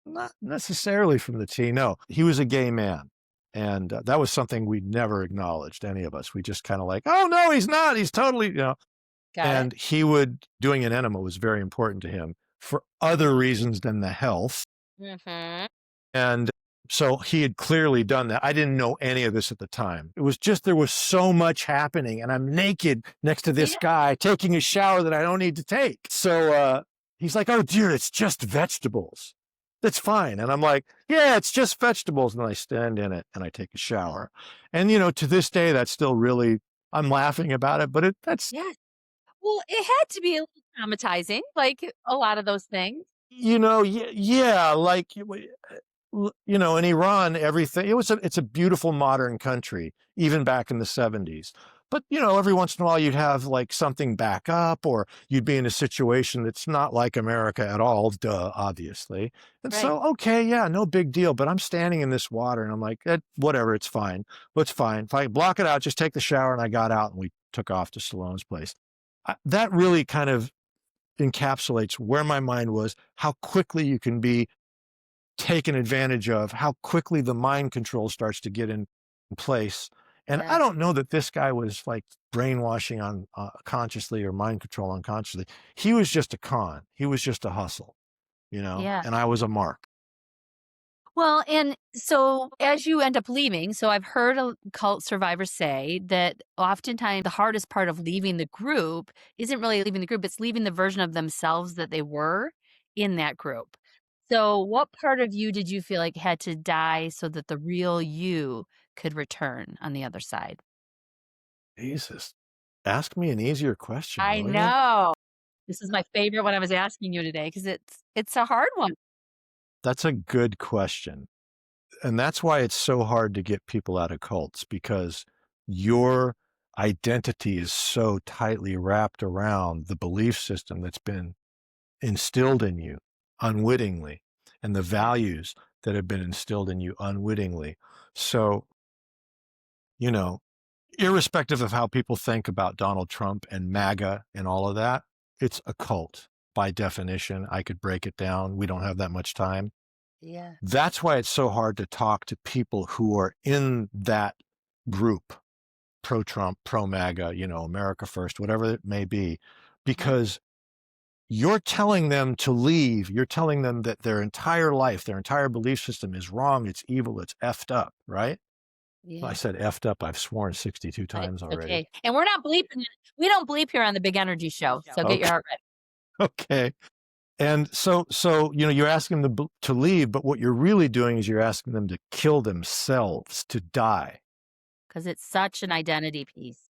Not necessarily from the tea, no. He was a gay man. And that was something we never acknowledged, any of us. We just kind of like, oh, no, he's not. He's totally, Got and it. Doing an enema was very important to him for other reasons than the health. Mm-hmm. And So he had clearly done that. I didn't know any of this at the time. It was just there was so much happening, and I'm naked next to this Yeah. guy taking a shower that I don't need to take. So he's like, "Oh dear, it's just vegetables. That's fine." And I'm like, "Yeah, it's just vegetables." And I stand in it and I take a shower. And to this day, that's still really I'm laughing about it, but that's Yeah. Well, it had to be a little traumatizing, like a lot of those things. yeah, like in Iran, everything it's a beautiful modern country, even back in the 70s. But every once in a while you'd have like something back up, or you'd be in a situation that's not like America at all, duh, obviously. And Right. so, okay, yeah, no big deal. But I'm standing in this water and I'm like, whatever, it's fine. It's fine. If I block it out, just take the shower. And I got out and we took off to Stallone's place. That really kind of encapsulates where my mind was, how quickly you can be taken advantage of, how quickly the mind control starts to get in place. And I Yes. don't know that this guy was like brainwashing on consciously or mind control unconsciously. He was just a con. He was just a hustle, Yeah. and I was a mark. Well, and so as you end up leaving, so I've heard cult survivors say that oftentimes the hardest part of leaving the group isn't really leaving the group, it's leaving the version of themselves that they were in that group. So, what part of you did you feel like had to die so that the real you could return on the other side? Jesus. Ask me an easier question, I will you? know. This is my favorite one I was asking you today because it's a hard one. That's a good question. And that's why it's so hard to get people out of cults, because your identity is so tightly wrapped around the belief system that's been instilled in you unwittingly, and the Yeah. values that have been instilled in you unwittingly. So, you know, irrespective of how people think about Donald Trump and MAGA and all of that, it's a cult by definition. I could break it down. We don't have that much time. Yeah. That's why it's so hard to talk to people who are in that group, pro Trump, pro MAGA, America first, whatever it may be, Mhm. because you're telling them to leave. You're telling them that their entire life, their entire belief system is wrong. It's evil. It's effed up, right? I Yeah. said effed up. I've sworn 62 times It's already. okay. And we're not bleeping it. We don't bleep here on the Big Energy Show, so get your Okay. heart ready Okay. And so you're asking them to leave, but what you're really doing is you're asking them to kill themselves, to die. because it's such an identity piece,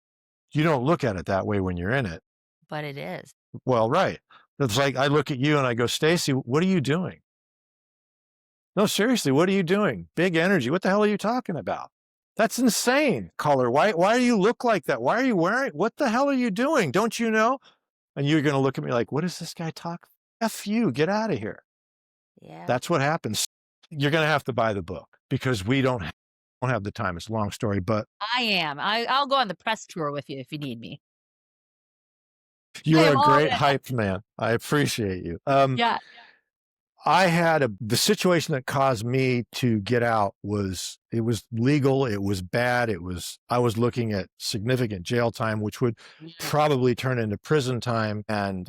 You don't look at it that way when you're in it. but it is. Well, right. It's like I look at you and I go, Stacey, what are you doing? No, seriously, what are you doing? Big energy. What the hell are you talking about? That's insane, caller. Why do you look like that? Why are you wearing? What the hell are you doing? Don't you know? And you're going to look at me like, what is this guy talk? F you, get out of here. Yeah. That's what happens. You're going to have to buy the book because we don't have the time. It's a long story, but I am. I'll go on the press tour with you if you need me. I you're am a all great in. hype man. I appreciate you. Yeah. I had the situation that caused me to get out it was legal. It was bad. I was looking at significant jail time, which would Mm. probably turn into prison time. And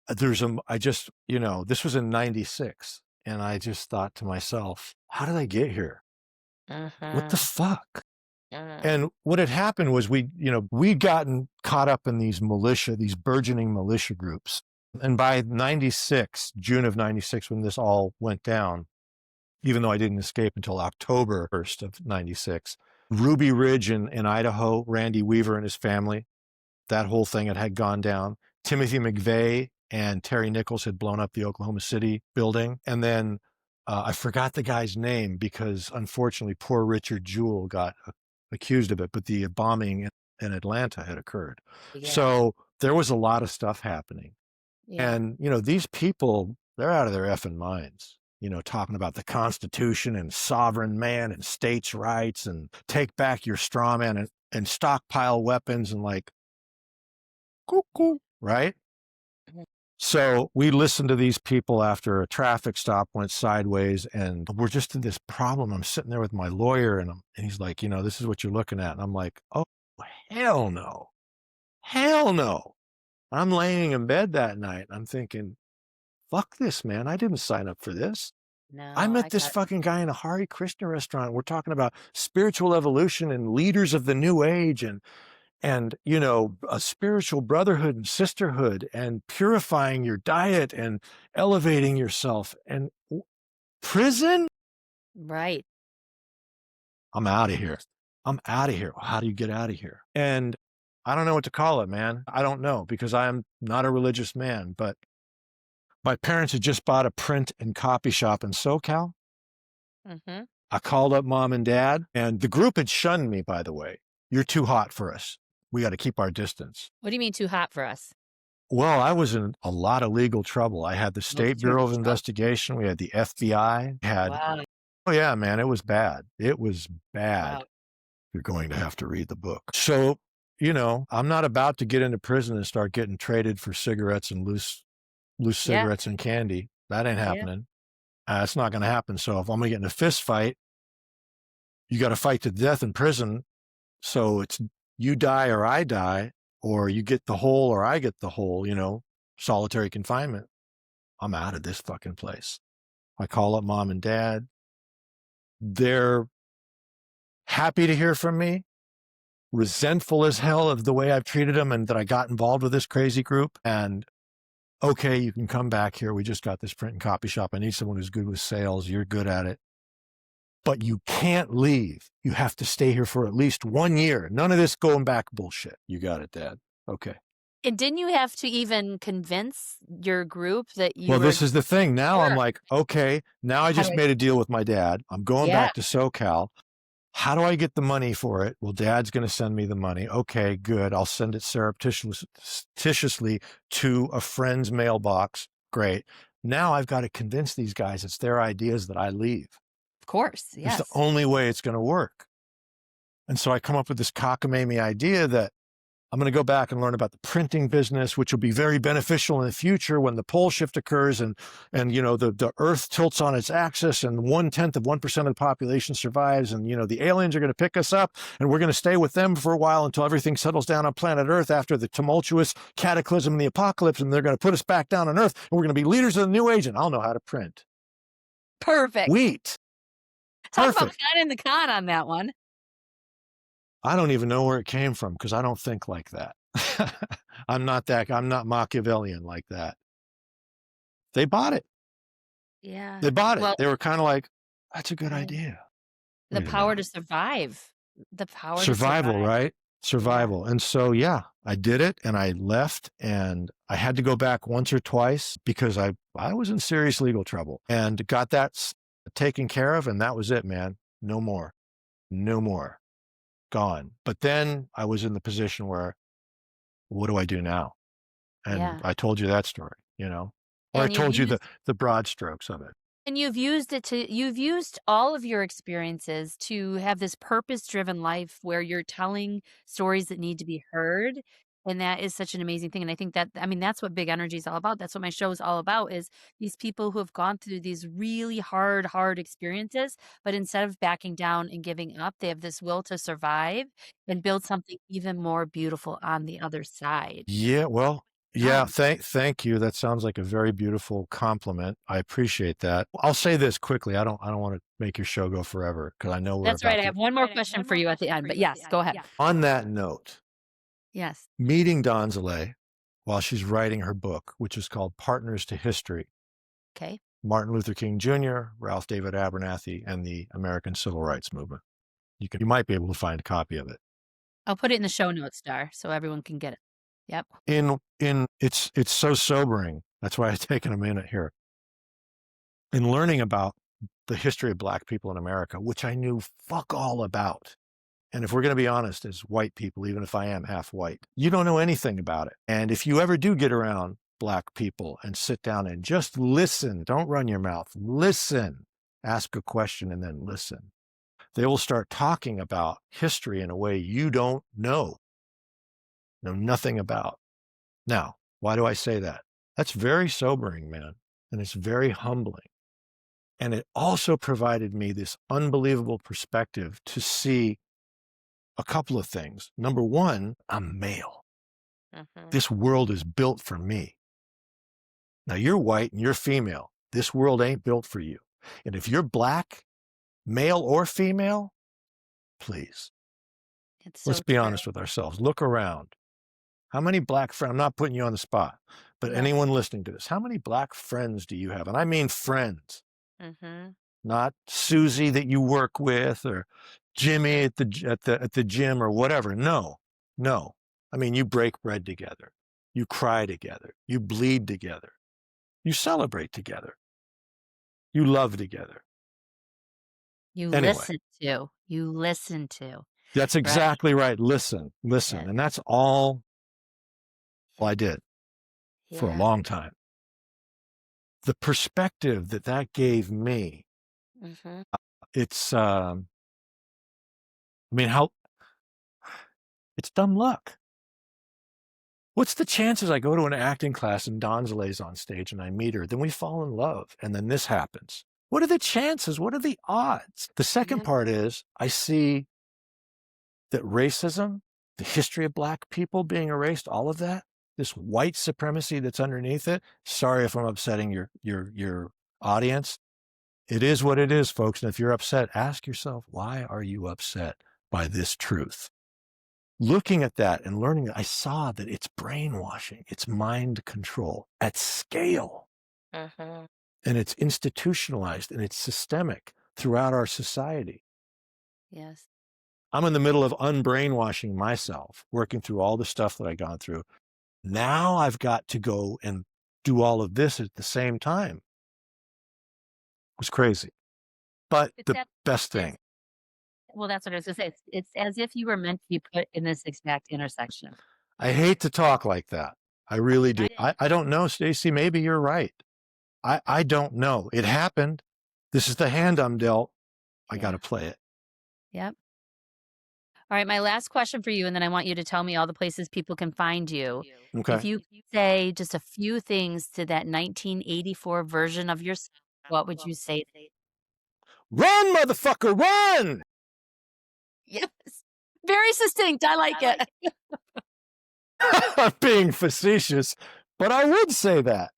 this was in 96. And I just thought to myself, how did I get here? What the Mhm. fuck? Mm. And what had happened was we'd gotten caught up in these burgeoning militia groups. And by 96, June of 96, when this all went down, even though I didn't escape until October 1st of 96, Ruby Ridge in Idaho, Randy Weaver and his family, that whole thing had gone down. Timothy McVeigh and Terry Nichols had blown up the Oklahoma City building. And then I forgot the guy's name because unfortunately poor Richard Jewell got accused of it, but the bombing in Atlanta had occurred. Yeah. So there was a lot of stuff happening. Yeah. And, these people, they're out of their effing minds, talking about the Constitution and sovereign man and states' rights and take back your straw man and stockpile weapons and like, cuckoo, right? Mhm. So we listened to these people after a traffic stop went sideways, and we're just in this problem. I'm sitting there with my lawyer, and he's like, this is what you're looking at. And I'm like, oh, hell no. Hell no. I'm laying in bed that night. I'm thinking, fuck this, man. I didn't sign up for this. I No, met I this got fucking guy in a Hare Krishna restaurant. We're talking about spiritual evolution and leaders of the new age and a spiritual brotherhood and sisterhood and purifying your diet and elevating yourself and prison. right. I'm out of here. I'm out of here. How do you get out of here? And I don't know what to call it, man. I don't know, because I'm not a religious man, but my parents had just bought a print and copy shop in SoCal. Mm-hmm. I called up mom and dad, and the group had shunned me, by the way. You're too hot for us. We got to keep our distance. What do you mean too hot for us? Well, I was in a lot of legal trouble. I had the State Bureau of Investigation. We had the FBI. Wow. Oh yeah, man, it was bad. It was bad. Wow. You're going to have to read the book. So, I'm not about to get into prison and start getting traded for cigarettes and loose Yeah. cigarettes and candy. That ain't Yeah. happening. It's not going to happen. So if I'm going to get in a fist fight, you got to fight to death in prison. So it's you die or I die, or you get the whole or I get the whole, solitary confinement. I'm out of this fucking place. I call up mom and dad. They're happy to hear from me, resentful as hell of the way I've treated them and that I got involved with this crazy group. And okay, you can come back here. We just got this print and copy shop. I need someone who's good with sales. You're good at it. But you can't leave. You have to stay here for at least 1 year. None of this going back bullshit. You got it, Dad. Okay. And didn't you have to even convince your group that you Well, were this is the thing. Now I'm Sure. like, okay, now I How just do I- made a deal with my dad. I'm going Yeah. back to SoCal. How do I get the money for it? Well, Dad's going to send me the money. Okay, good. I'll send it surreptitiously to a friend's mailbox. Great. Now I've got to convince these guys it's their ideas that I leave. Of course. It's Yes. the only way it's going to work. And so I come up with this cockamamie idea that I'm going to go back and learn about the printing business, which will be very beneficial in the future when the pole shift occurs and the earth tilts on its axis and 0.1% of the population survives. And, the aliens are going to pick us up and we're going to stay with them for a while until everything settles down on planet Earth after the tumultuous cataclysm and the apocalypse. And they're going to put us back down on Earth and we're going to be leaders of the new age. And I'll know how to print Perfect. wheat. Talk about Perfect. con in the con on that one. I don't even know where it came from because I don't think like that. I'm not Machiavellian like that. They bought it. Yeah. They bought it. Well, They were kind of like, that's a good Right. idea. the Wait a power minute. to survive. The power to Survival, survive. right? Survival. And so, yeah, I did it and I left and I had to go back once or twice because I was in serious legal trouble and got that taken care of. And that was it, man. No more. No more. Gone. But then I was in the position where, what do I do now? And Yeah. I told you that story, or I And you've told you used the broad strokes of it. And you've used all of your experiences to have this purpose-driven life where you're telling stories that need to be heard, and that is such an amazing thing, and I think that's what Big Energy is all about. That's what my show is all about, is these people who have gone through these really hard experiences, but instead of backing down and giving up, they have this will to survive and build something even more beautiful on the other side. Yeah, well, yeah, Um, thank you. That sounds like a very beautiful compliment. I appreciate that. I'll say this quickly. I don't want to make your show go forever because I know we're that's right. about I to. have one more question for you at the end, but yes, go ahead. On that note, Yes. meeting Donzale while she's writing her book, which is called Partners to History, Okay. Martin Luther King Jr., Ralph David Abernathy, and the American Civil Rights Movement. You might be able to find a copy of it. I'll put it in the show notes, Dar, so everyone can get it. Yep. It's so sobering. That's why I've taken a minute here. In learning about the history of Black people in America, which I knew fuck all about. And if we're going to be honest, as white people, even if I am half white, you don't know anything about it. And if you ever do get around Black people and sit down and just listen, don't run your mouth, listen, ask a question and then listen. They will start talking about history in a way you don't know nothing about. Now, why do I say that? That's very sobering, man. And it's very humbling. And it also provided me this unbelievable perspective to see a couple of things. Number one, I'm male. Mhm. This world is built for me. Now you're white and you're female. This world ain't built for you. And if you're black, male or female, please, It's let's so be true. honest with ourselves. Look around. How many black friends? I'm not putting you on the spot, but No. anyone listening to this, how many black friends do you have? And I mean friends, Mm-hmm. not Susie that you work with or Jimmy at the gym or whatever. No, no. I mean, you break bread together, you cry together, you bleed together, you celebrate together, you love together. You Anyway, listen to. You listen to. that's Right. exactly right. Listen, Yeah. and that's all I did for a Yeah. long time. The perspective that gave me, Mm-hmm. it's, I mean, how it's dumb luck. What's the chances I go to an acting class and Donzale's on stage and I meet her, then we fall in love, and then this happens? What are the chances? What are the odds? The second Yeah. part is I see that racism, the history of black people being erased, all of that, this white supremacy that's underneath it. Sorry if I'm upsetting your audience. It is what it is, folks. And if you're upset, ask yourself, why are you upset by this truth? Looking at that and learning that, I saw that it's brainwashing, it's mind control at scale, Mm-hmm. and it's institutionalized and it's systemic throughout our society. Yes. I'm in the middle of unbrainwashing myself, working through all the stuff that I've gone through. Now I've got to go and do all of this at the same time. It was crazy, but It's the that. best It's thing. well. That's what I was gonna say. It's as if you were meant to be put in this exact intersection. I hate to talk like that. I really do. I I don't know, Stacey. Maybe you're right. I don't know. It happened. This is the hand I'm dealt. I got Yeah. to play it. Yep. All right. My last question for you, and then I want you to tell me all the places people can find you. If Okay. you could say just a few things to that 1984 version of yourself, what would you say? Run, motherfucker, run! Yes. Very succinct. I like it. I'm being facetious, but I would say that,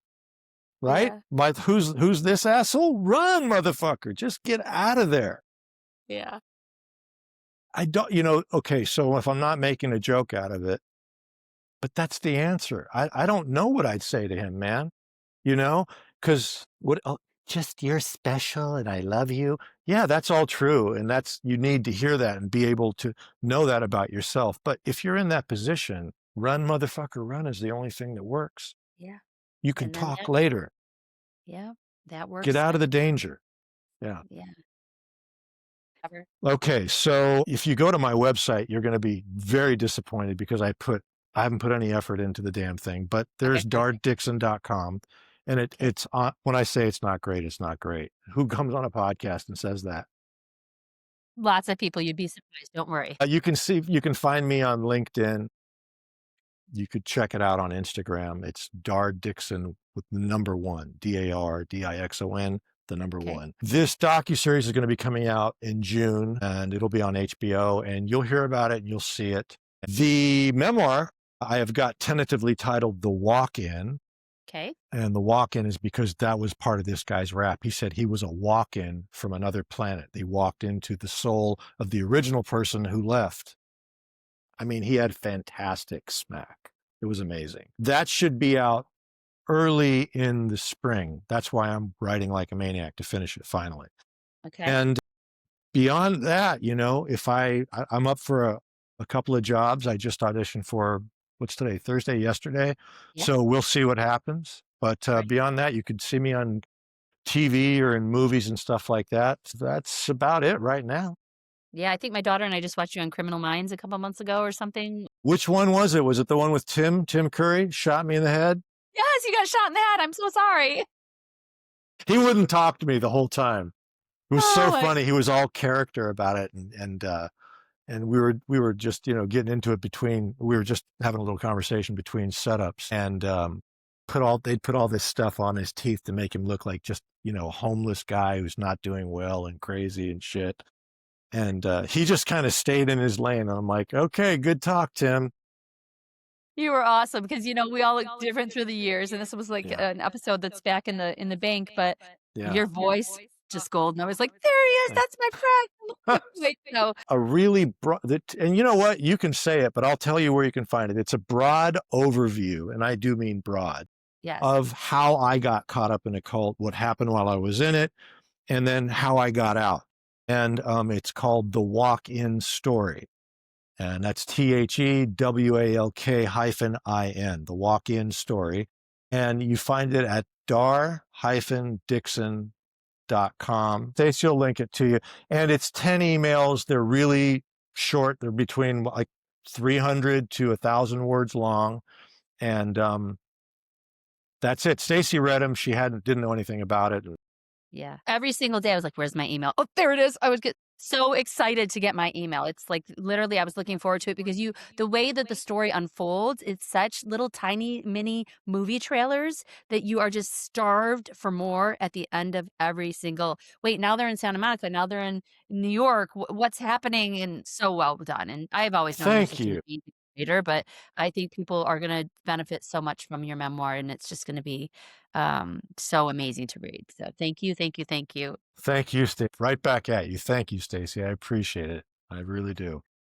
right? Yeah. Who's this asshole? Run, motherfucker! Just get out of there. Yeah. I don't, okay, so if I'm not making a joke out of it, but that's the answer. I don't know what I'd say to him, man. Because just you're special and I love you. Yeah, that's all true. And you need to hear that and be able to know that about yourself. But if you're in that position, run, motherfucker, run is the only thing that works. Yeah. You can And then talk that, later. yeah, that Get works. out of the danger. Yeah. Yeah. Ever. Okay, so if you go to my website, you're going to be very disappointed because I haven't put any effort into the damn thing. But Okay. there's dardixon.com, and Okay. it's on. When I say it's not great, it's not great. Who comes on a podcast and says that? Lots of people. You'd be surprised. Don't worry. You can find me on LinkedIn. You could check it out on Instagram. It's Dar Dixon with the number one, DARDIXON, the number Okay. one. This docuseries is going to be coming out in June, and it'll be on HBO, and you'll hear about it and you'll see it. The memoir I have got tentatively titled The Walk-In, Okay. and the walk-in is because that was part of this guy's rap. He said he was a walk-in from another planet. They walked into the soul of the original person who left. I mean, he had fantastic smack. It was amazing. That should be out early in the spring. That's why I'm writing like a maniac to finish it finally. Okay. And beyond that, if I'm up for a couple of jobs. I just auditioned for, what's today? Thursday, yesterday. Yeah. So we'll see what happens. But Right. beyond that, you could see me on TV or in movies and stuff like that. So that's about it right now. Yeah. I think my daughter and I just watched you on Criminal Minds a couple months ago or something. Which one was it? Was it the one with Tim Curry shot me in the head? Yes, you got shot in the head. I'm so sorry. He wouldn't talk to me the whole time. It was so Oh, funny. He was all character about it, and we were just getting into it we were just having a little conversation between setups, and they'd put all this stuff on his teeth to make him look like just a homeless guy who's not doing well and crazy and shit. And he just kind of stayed in his lane. I'm like, okay, good talk, Tim. you were awesome because we all look different through the years, and this was like Yeah. an episode that's back in the bank. But Yeah. your voice just gold. And I was like, there he is. That's my friend. Wait, so A really broad, and you know what? You can say it, but I'll tell you where you can find it. It's a broad overview, and I do mean broad, yes. of how I got caught up in a cult, what happened while I was in it, and then how I got out. And it's called The Walk-In Story. And that's THEWALK-IN, The Walk-In Story. And you find it at dar-dixon.com. Stacey will link it to you. And it's 10 emails. They're really short. They're between like 300 to 1,000 words long. And that's it. Stacey read them. She didn't know anything about it. Yeah. Every single day I was like, where's my email? Oh, there it is. I was get so excited to get my email. It's like literally I was looking forward to it because the way that the story unfolds, it's such little tiny mini movie trailers that you are just starved for more at the end of every single wait, now they're in Santa Monica, now they're in New York. What's happening? And so well done. And I've always known you're Thank such an you. amazing creator, but I think people are gonna benefit so much from your memoir and it's just gonna be so amazing to read. So thank you, thank you, thank you. Thank you, Stacey. Right back at you. Thank you, Stacey. I appreciate it. I really do.